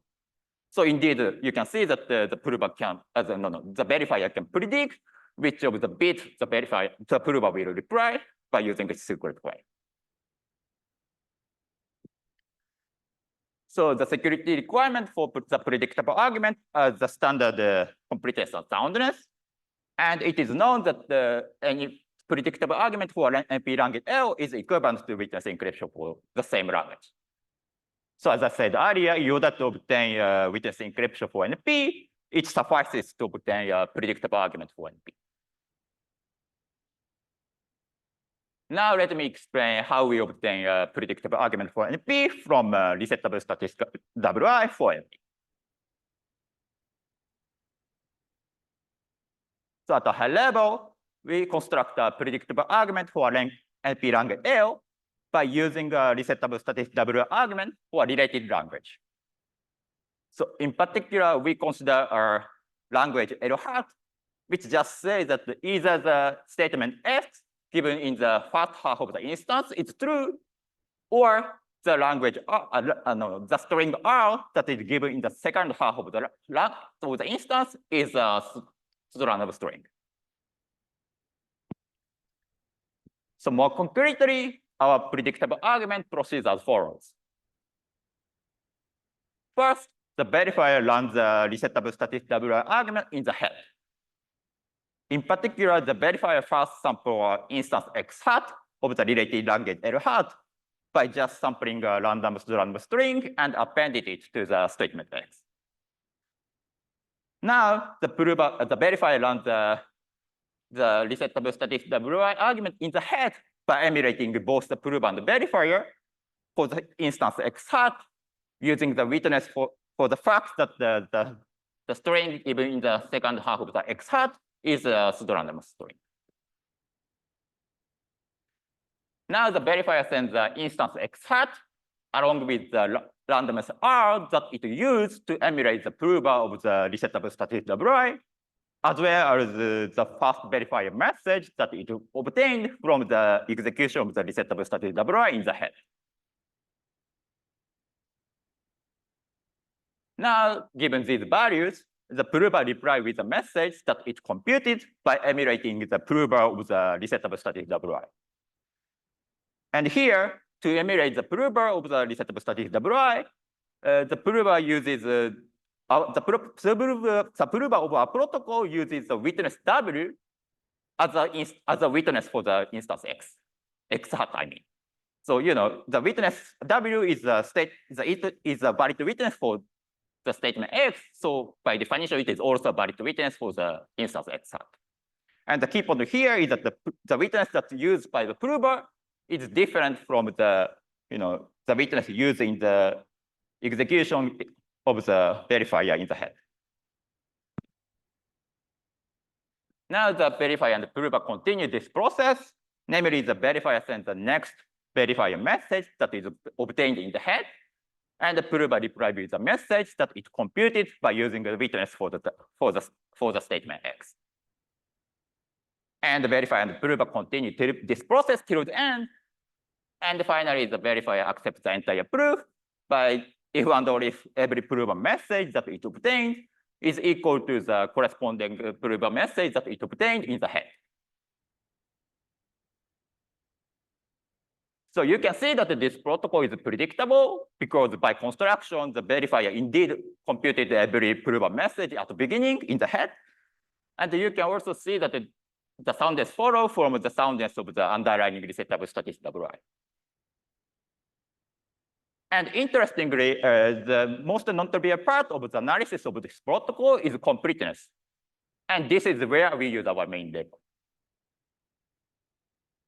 So indeed, you can see that the prover can, the verifier can predict which of the bits the prover will reply by using its secret key. So the security requirement for the predictable argument is the standard completeness and soundness. And it is known that any predictable argument for NP language L is equivalent to witness encryption for the same language. So as I said earlier, in order to obtain witness encryption for NP, it suffices to obtain a predictable argument for NP. Now let me explain how we obtain a predictable argument for NP from resettable statistical WI for NP. So at a high level, we construct a predictable argument for NP language L by using a resettable statistic WI argument for a related language. So in particular, we consider our language L hat, which just says that either the statement F given in the first half of the instance is true, or the language the string R that is given in the second half of the instance is a pseudorandom string. So more concretely, our predictable argument proceeds as follows. First, the verifier runs the resettable statistic WI argument in the head. In particular, the verifier first samples instance X hat of the related language L hat by just sampling a random string and appended it to the statement X. Now, the verifier runs the resettable statistic WI argument in the head by emulating both the prover and the verifier for the instance X hat, using the witness for the fact that the string even in the second half of the X hat is a pseudorandom string. Now the verifier sends the instance X hat along with the randomness R that it used to emulate the prover of the resettable statistic WI, as well as the first verifier message that it obtained from the execution of the resettable statistic WI in the head. Now, given these values, the prover replies with a message that it computed by emulating the prover of the resettable statistic WI. And here, to emulate the prover of the resettable statistic WI, the prover uses the prover of our protocol uses the witness W as a witness for the instance X hat, I mean. So the witness W is a valid witness for the statement X. So by definition, it is also a valid witness for the instance X hat. And the key point here is that the witness that's used by the prover is different from the witness used in the execution of the verifier in the head. Now the verifier and the prover continue this process. Namely, the verifier sends the next verifier message that is obtained in the head. and prove a reply with a message that it computed by using a witness for the statement X. And the verifier and prover continue till this process till the end. And finally, the verifier accepts the entire proof by if and only if every prover message that it obtained is equal to the corresponding prover message that it obtained in the head. So you can see that this protocol is predictable because by construction, the verifier indeed computed every prover message at the beginning in the head. And you can also see that the soundness follow from the soundness of the underlying resettable static WI. And interestingly, the most non-trivial part of the analysis of this protocol is completeness. And this is where we use our main lemma.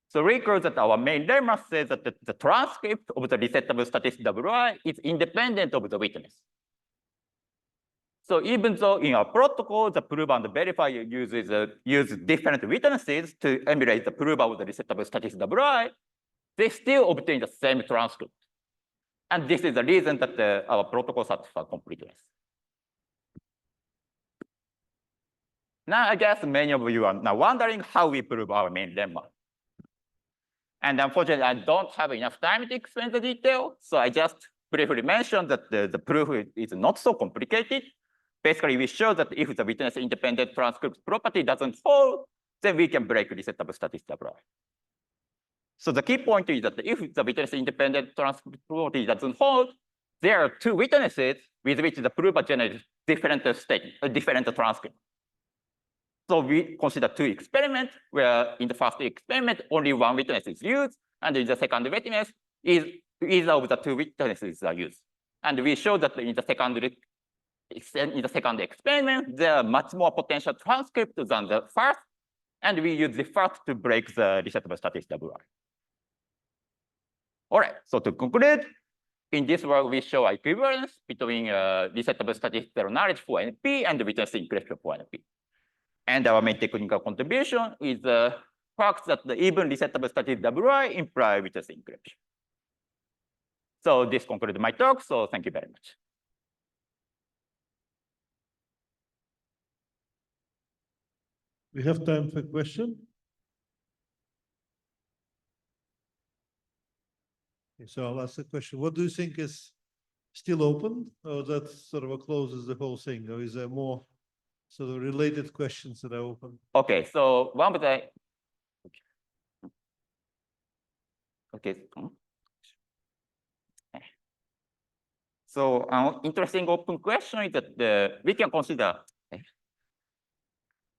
So recall that our main lemma says that the transcript of the resettable static WI is independent of the witness. So even though in our protocol, the prover and the verifier use different witnesses to emulate the prover of the resettable static WI, they still obtain the same transcript. And this is the reason that our protocol satisfies completeness. Now, I guess many of you are now wondering how we prove our main lemma. And unfortunately, I don't have enough time to explain the detail. So I just briefly mentioned that the proof is not so complicated. Basically, we show that if the witness independent transcript property doesn't hold, then we can break resettable static WI. So the key point is that if the witness independent transcript property doesn't hold, there are two witnesses with which the prover generates different transcript. So we consider two experiments where in the first experiment, only one witness is used, and in the second witness is either of the two witnesses are used. And we show that in the second experiment, there are much more potential transcript than the first, and we use the first to break the resettable static WI. All right, so to conclude, in this work, we show equivalence between resettable static zero knowledge for NP and witness encryption for NP. And our main technical contribution is the fact that the even resettable static WI imply witness encryption. So this concludes my talk, so thank you very much. We have time for a question. Okay, so I'll ask a question. What do you think is still open, or that sort of closes the whole thing, or is there more sort of related questions that are open? Okay, so one of the So an interesting open question is that we can consider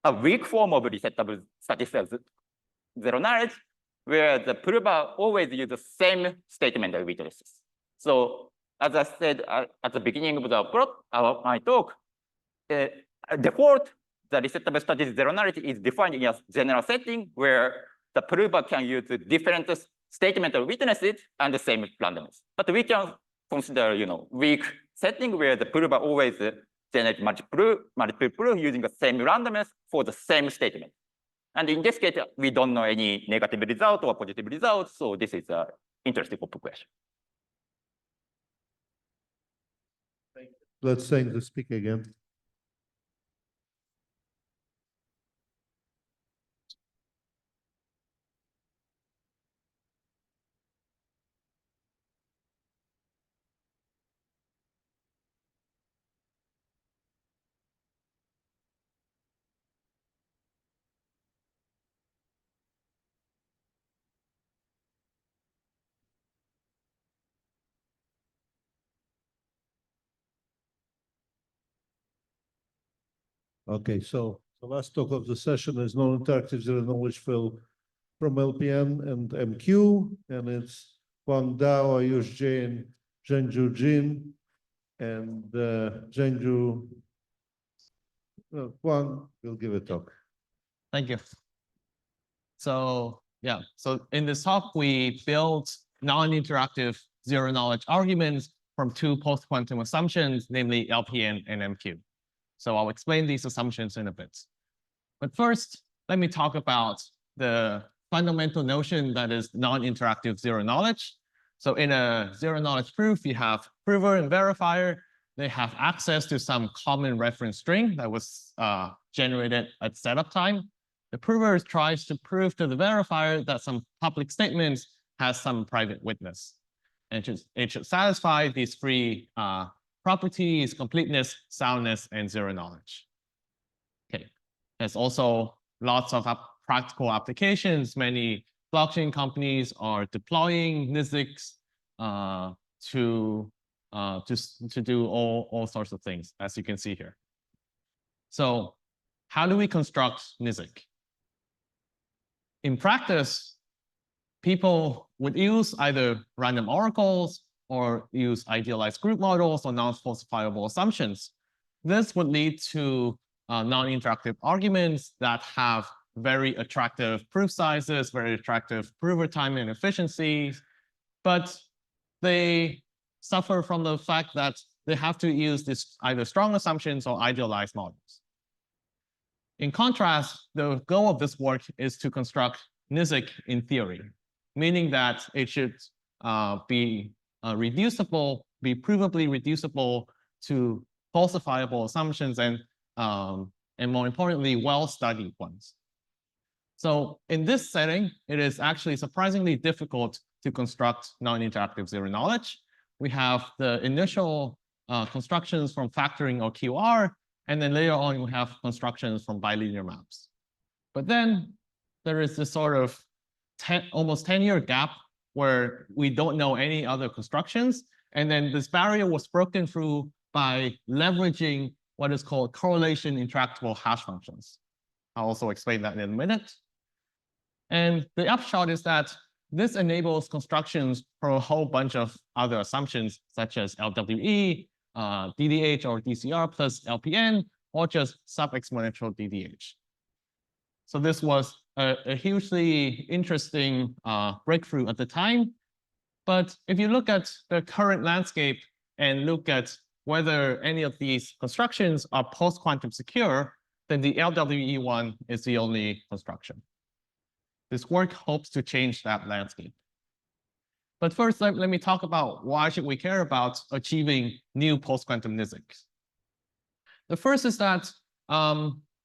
a weak form of resettable static zero knowledge, where the prover always uses the same statement of witnesses. So as I said at the beginning of my talk, default, the resettable static zero knowledge is defined in a general setting where the prover can use different statement of witnesses and the same randomness. But we can consider, weak setting where the prover always generates multiple proof using the same randomness for the same statement. And in this case, we don't know any negative result or positive result. So this is an interesting open question. Let's thank the speaker again. Okay, so the last talk of the session is non-interactive zero knowledge field from LPN and MQ, and it's Huang Dao, Ayush Jain, Zhengju Jin, and Zhengju Huang will give a talk. Thank you. So yeah, so in this talk, we built non-interactive zero knowledge arguments from two post-quantum assumptions, namely LPN and MQ. So I'll explain these assumptions in a bit. But first, let me talk about the fundamental notion that is non-interactive zero knowledge. So in a zero knowledge proof, you have prover and verifier. They have access to some common reference string that was generated at setup time. The prover tries to prove to the verifier that some public statements has some private witness. And it should satisfy these three properties: completeness, soundness, and zero knowledge. Okay, there's also lots of practical applications. Many blockchain companies are deploying NISICs to do all sorts of things, as you can see here. So how do we construct NISIC? In practice, people would use either random oracles or use idealized group models or non-falsifiable assumptions. This would lead to non-interactive arguments that have very attractive proof sizes, very attractive prover time and efficiencies, but they suffer from the fact that they have to use this either strong assumptions or idealized models. In contrast, the goal of this work is to construct NISIC in theory, meaning that it should be reducible, be provably reducible to falsifiable assumptions and more importantly, well-studied ones. So in this setting, it is actually surprisingly difficult to construct non-interactive zero knowledge. We have the initial constructions from factoring or QR, and then later on we have constructions from bilinear maps. But then there is this sort of almost 10-year gap where we don't know any other constructions, and then this barrier was broken through by leveraging what is called correlation intractable hash functions. I'll also explain that in a minute. And the upshot is that this enables constructions for a whole bunch of other assumptions, such as LWE, DDH or DCR plus LPN, or just sub-exponential DDH. So this was a hugely interesting breakthrough at the time. But if you look at the current landscape and look at whether any of these constructions are post-quantum secure, then the LWE one is the only construction. This work hopes to change that landscape. But first, let me talk about why should we care about achieving new post-quantum NISICs. The first is that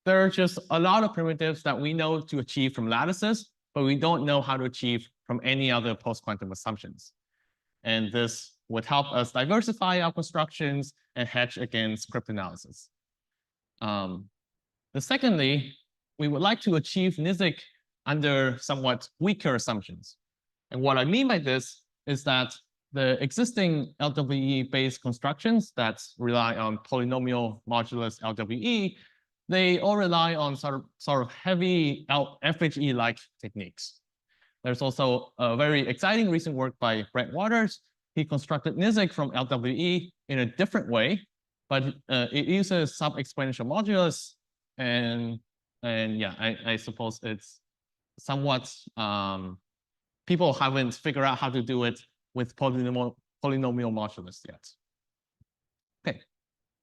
there are just a lot of primitives that we know to achieve from lattices, but we don't know how to achieve from any other post-quantum assumptions. And this would help us diversify our constructions and hedge against cryptanalysis. Secondly, we would like to achieve NISIC under somewhat weaker assumptions. And what I mean by this is that the existing LWE-based constructions that rely on polynomial modulus LWE, they all rely on sort of heavy FHE-like techniques. There's also a very exciting recent work by Brett Waters. He constructed NISIC from LWE in a different way, but it uses sub-exponential modulus, and yeah, I suppose it's somewhat people haven't figured out how to do it with polynomial modulus yet. Okay,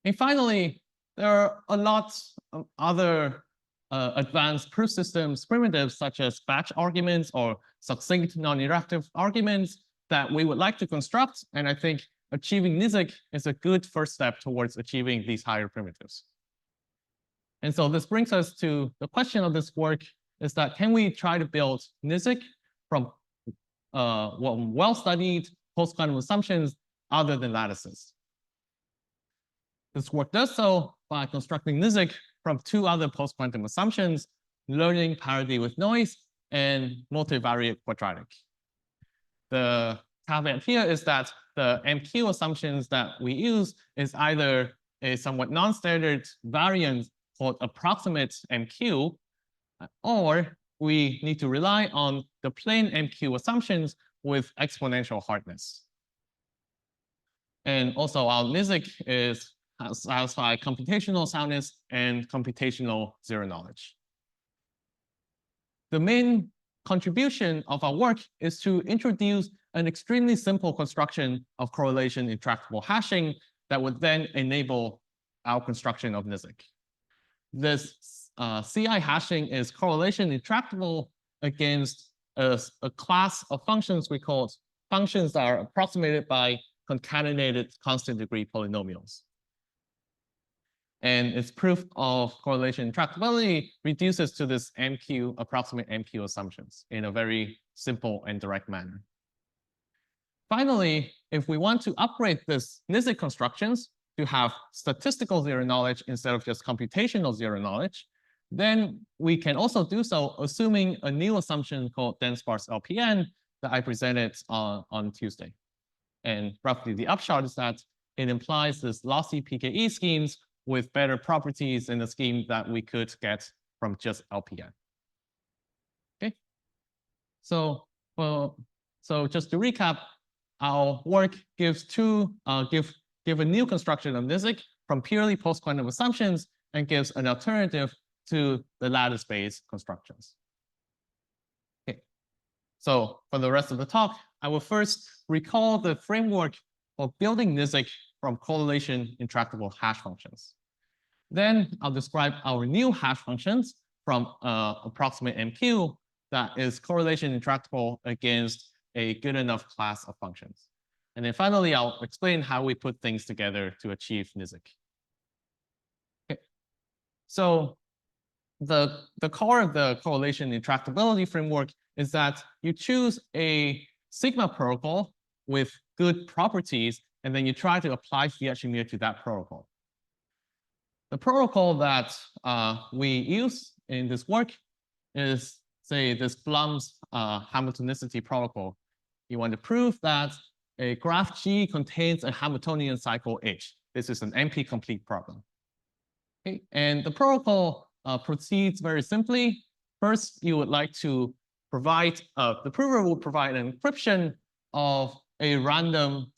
and finally, there are a lot of other advanced proof systems primitives such as batch arguments or succinct non-interactive arguments that we would like to construct, and I think achieving NISIC is a good first step towards achieving these higher primitives. And so this brings us to the question of this work is that can we try to build NISIC from well-studied post-quantum assumptions other than lattices? This work does so by constructing NISIC from two other post-quantum assumptions: learning parity with noise and multivariate quadratic. The caveat here is that the MQ assumptions that we use is either a somewhat non-standard variant called approximate MQ, or we need to rely on the plain MQ assumptions with exponential hardness. And also our NISIC satisfies computational soundness and computational zero knowledge. The main contribution of our work is to introduce an extremely simple construction of correlation intractable hashing that would then enable our construction of NISIC. This CI hashing is correlation intractable against a class of functions we call functions that are approximated by concatenated constant degree polynomials. And its proof of correlation intractability reduces to this MQ, approximate MQ assumptions in a very simple and direct manner. Finally, if we want to upgrade this Nizic constructions to have statistical zero knowledge instead of just computational zero knowledge, then we can also do so assuming a new assumption called dense sparse LPN that I presented on Tuesday. And roughly the upshot is that it implies this lossy PKE schemes with better properties in the scheme that we could get from just LPN. Okay, so just to recap, our work gives give a new construction of Nizic from purely post-quantum assumptions and gives an alternative to the lattice-based constructions. Okay, so for the rest of the talk, I will first recall the framework of building Nizic from correlation intractable hash functions. Then I'll describe our new hash functions from approximate MQ that is correlation intractable against a good enough class of functions. And then finally, I'll explain how we put things together to achieve Nizic. Okay. So the core of the correlation intractability framework is that you choose a sigma protocol with good properties, and then you try to apply Fiat-Shamir to that protocol. The protocol that we use in this work is, say, this Blum's Hamiltonicity protocol. You want to prove that a graph G contains a Hamiltonian cycle H. This is an NP-complete problem. Okay, and the protocol proceeds very simply. First, you would like to provide, the prover will provide an encryption of a random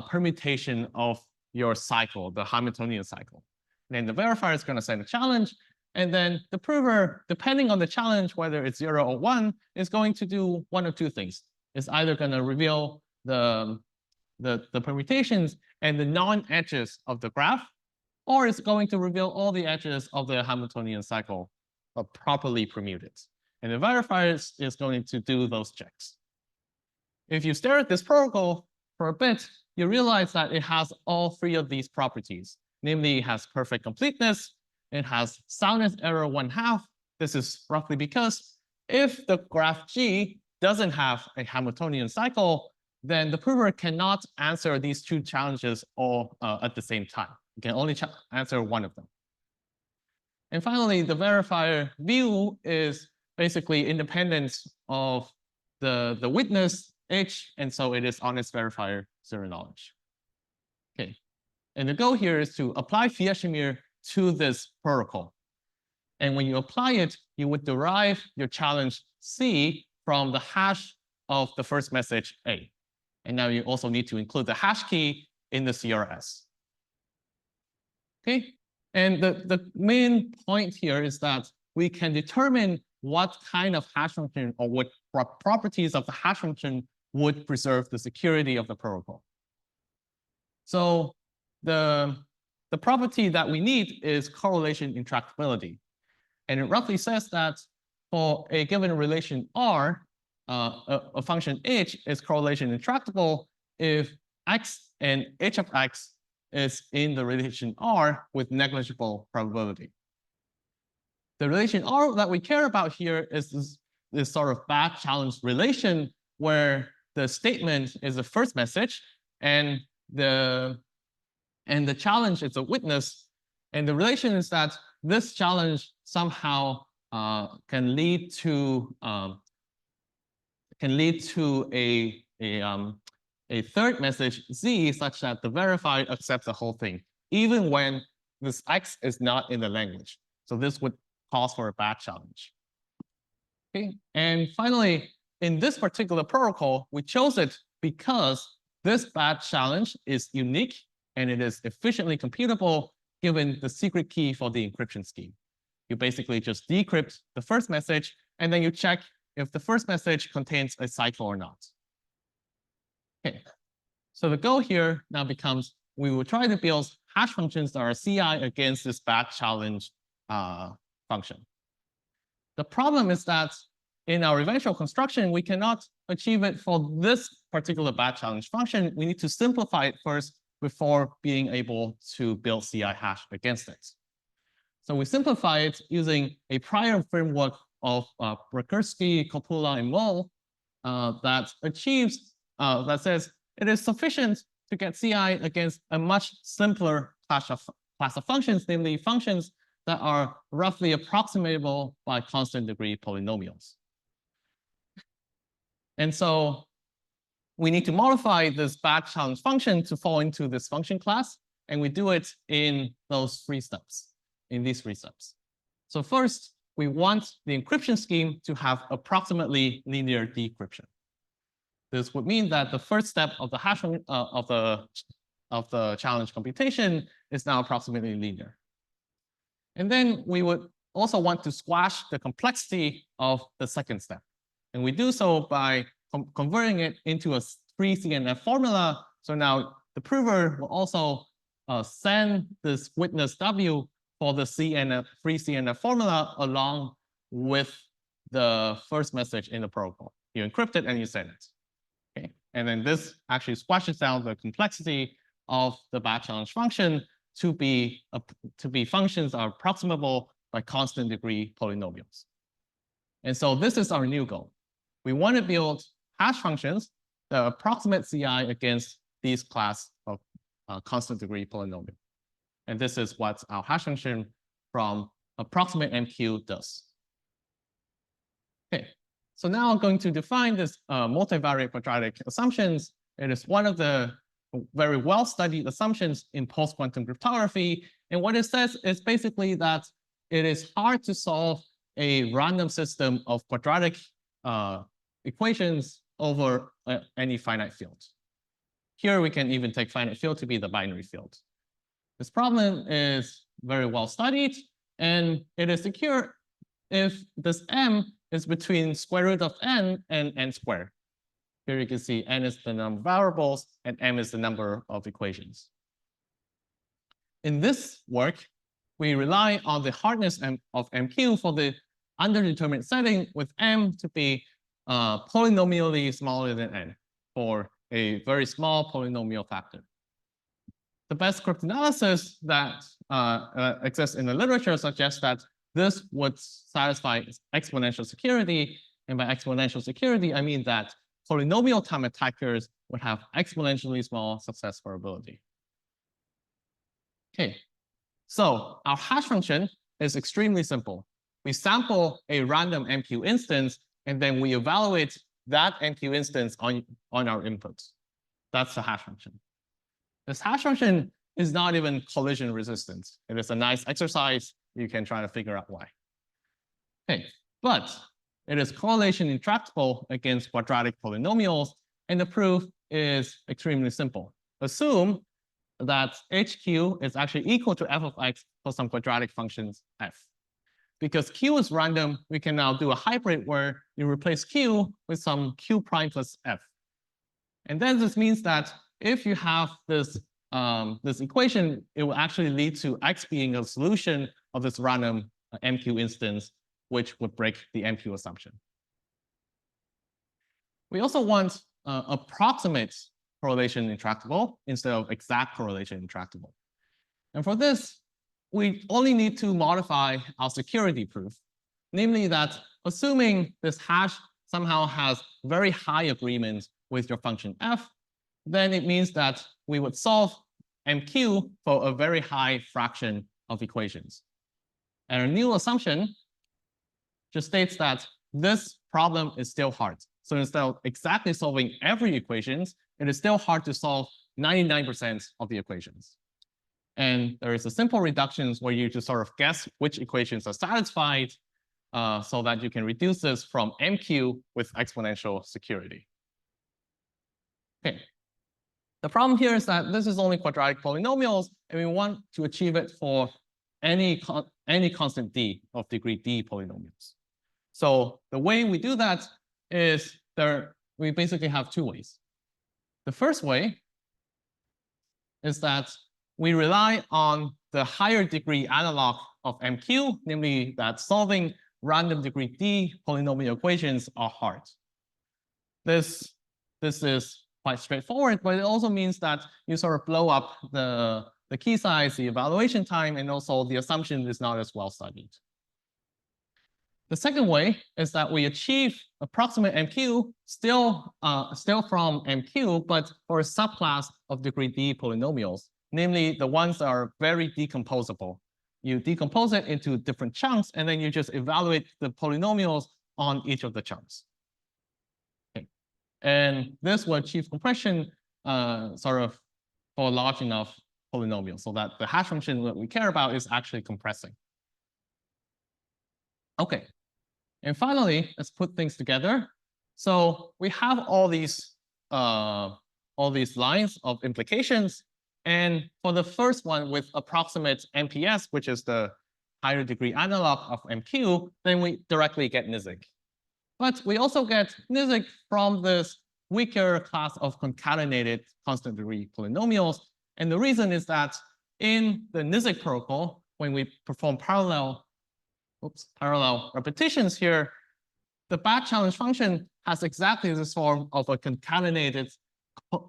permutation of your cycle, the Hamiltonian cycle. And then the verifier is going to send a challenge. And then the prover, depending on the challenge, whether it's 0 or 1, is going to do one of two things. It's either going to reveal the permutations and the non-edges of the graph, or it's going to reveal all the edges of the Hamiltonian cycle properly permuted. And the verifier is going to do those checks. If you stare at this protocol for a bit, you realize that it has all three of these properties. Namely, it has perfect completeness, it has soundness error 1/2. This is roughly because if the graph G doesn't have a Hamiltonian cycle, then the prover cannot answer these two challenges all at the same time. You can only answer one of them. And finally, the verifier view is basically independent of the witness H, and so it is honest verifier zero knowledge. Okay, and the goal here is to apply Fiat-Shamir to this protocol. And when you apply it, you would derive your challenge C from the hash of the first message A. And now you also need to include the hash key in the CRS. Okay, and the main point here is that we can determine what kind of hash function or what properties of the hash function would preserve the security of the protocol. So the property that we need is correlation intractability. And it roughly says that for a given relation R, a function H is correlation intractable if X and H of X is in the relation R with negligible probability. The relation R that we care about here is this sort of bad challenge relation where the statement is the first message and the challenge is a witness. And the relation is that this challenge somehow can lead to a third message Z such that the verifier accepts the whole thing, even when this X is not in the language. So this would cause for a bad challenge. Okay, and finally, in this particular protocol, we chose it because this bad challenge is unique and it is efficiently computable given the secret key for the encryption scheme. You basically just decrypt the first message and then you check if the first message contains a cycle or not. Okay, so the goal here now becomes we will try to build hash functions that are CI against this bad challenge function. The problem is that in our eventual construction, we cannot achieve it for this particular bad challenge function, we need to simplify it first before being able to build CI hash against it. So we simplify it using a prior framework of Rakursky, Coppola, and Moll that says it is sufficient to get CI against a much simpler class of functions, namely functions that are roughly approximatable by constant degree polynomials. And so we need to modify this bad challenge function to fall into this function class, and we do it in those three steps, in these three steps. So first, we want the encryption scheme to have approximately linear decryption. This would mean that the first step of the hash of the challenge computation is now approximately linear. And then we would also want to squash the complexity of the second step. And we do so by converting it into a 3CNF formula. So now the prover will also send this witness W for the 3CNF formula along with the first message in the protocol. You encrypt it and you send it. Okay. And then this actually squashes down the complexity of the bad challenge function to be functions are approximable by constant degree polynomials. And so this is our new goal. We want to build hash functions that approximate CI against these class of constant degree polynomial. And this is what our hash function from approximate MQ does. Okay, so now I'm going to define this multivariate quadratic assumptions. It is one of the very well-studied assumptions in post-quantum cryptography. And what it says is basically that it is hard to solve a random system of quadratic equations over any finite field. Here we can even take finite field to be the binary field. This problem is very well studied, and it is secure if this m is between square root of n and n squared. Here you can see n is the number of variables and m is the number of equations. In this work, we rely on the hardness of MQ for the underdetermined setting with m to be polynomially smaller than n for a very small polynomial factor. The best cryptanalysis that exists in the literature suggests that this would satisfy exponential security. And by exponential security, I mean that polynomial time attackers would have exponentially small success probability. Okay, so our hash function is extremely simple. We sample a random MQ instance, and then we evaluate that MQ instance on our inputs. That's the hash function. This hash function is not even collision resistant. It is a nice exercise. You can try to figure out why. Okay, but it is correlation intractable against quadratic polynomials, and the proof is extremely simple. Assume that HQ is actually equal to f of x for some quadratic functions f. Because Q is random, we can now do a hybrid where you replace Q with some Q prime plus f. And then this means that if you have this, this equation, it will actually lead to x being a solution of this random MQ instance, which would break the MQ assumption. We also want approximate correlation intractable instead of exact correlation intractable. And for this, we only need to modify our security proof, namely that assuming this hash somehow has very high agreement with your function f, then it means that we would solve MQ for a very high fraction of equations. And our new assumption just states that this problem is still hard. So instead of exactly solving every equation, it is still hard to solve 99% of the equations. And there is a simple reductions where you just sort of guess which equations are satisfied so that you can reduce this from MQ with exponential security. Okay. The problem here is that this is only quadratic polynomials, and we want to achieve it for any constant d of degree d polynomials. So the way we do that is we basically have two ways. The first way is that we rely on the higher degree analog of MQ, namely that solving random degree d polynomial equations are hard. This this is quite straightforward, but it also means that you sort of blow up the key size, the evaluation time, and also the assumption is not as well studied. The second way is that we achieve approximate MQ still from MQ, but for a subclass of degree D polynomials, namely the ones that are very decomposable. You decompose it into different chunks, and then you just evaluate the polynomials on each of the chunks. Okay. And this will achieve compression sort of for a large enough polynomial so that the hash function that we care about is actually compressing. Okay. And finally, let's put things together. So we have all these lines of implications. And for the first one with approximate MPS, which is the higher degree analog of MQ, then we directly get Nizic. But we also get Nizic from this weaker class of concatenated constant degree polynomials. And the reason is that in the Nizic protocol, when we perform parallel repetitions here, the bad challenge function has exactly this form of a concatenated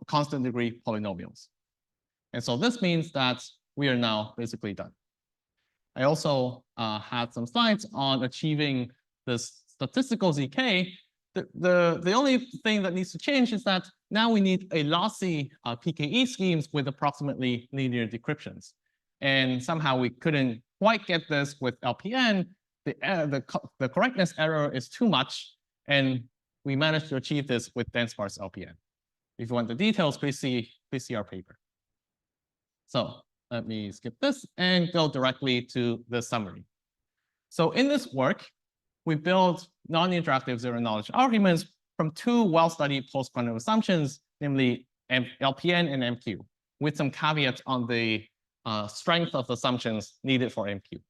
constant degree polynomials. And so this means that we are now basically done. I also had some slides on achieving this statistical ZK. The only thing that needs to change is that now we need a lossy PKE schemes with approximately linear decryptions. And somehow we couldn't quite get this with LPN. The correctness error is too much, and we managed to achieve this with dense sparse LPN. If you want the details, please see our paper. So let me skip this and go directly to the summary. So in this work, we built non-interactive zero-knowledge arguments from two well-studied post-quantum assumptions, namely LPN and MQ, with some caveats on the strength of assumptions needed for MQ.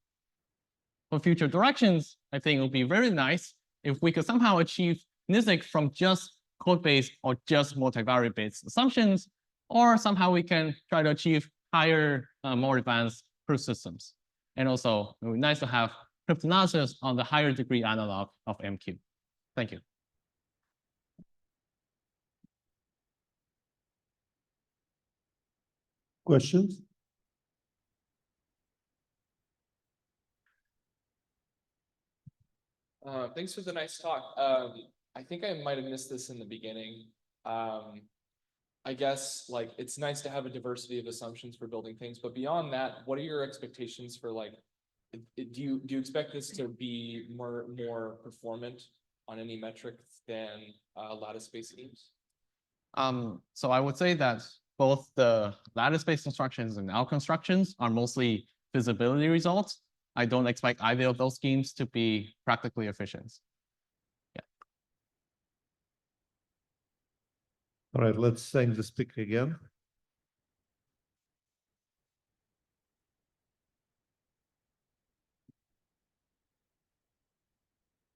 For future directions, I think it would be very nice if we could somehow achieve Nizic from just code-based or just multivariate-based assumptions, or somehow we can try to achieve higher, more advanced proof systems. And also, it would be nice to have cryptanalysis on the higher degree analog of MQ. Thank you. Questions? Thanks for the nice talk. I think I might have missed this in the beginning. I guess like it's nice to have a diversity of assumptions for building things, but beyond that, what are your expectations for like, do you expect this to be more performant on any metric than lattice-based schemes? So I would say that both the lattice-based constructions and L constructions are mostly feasibility results. I don't expect either of those schemes to be practically efficient. Yeah. All right, let's thank the speaker again.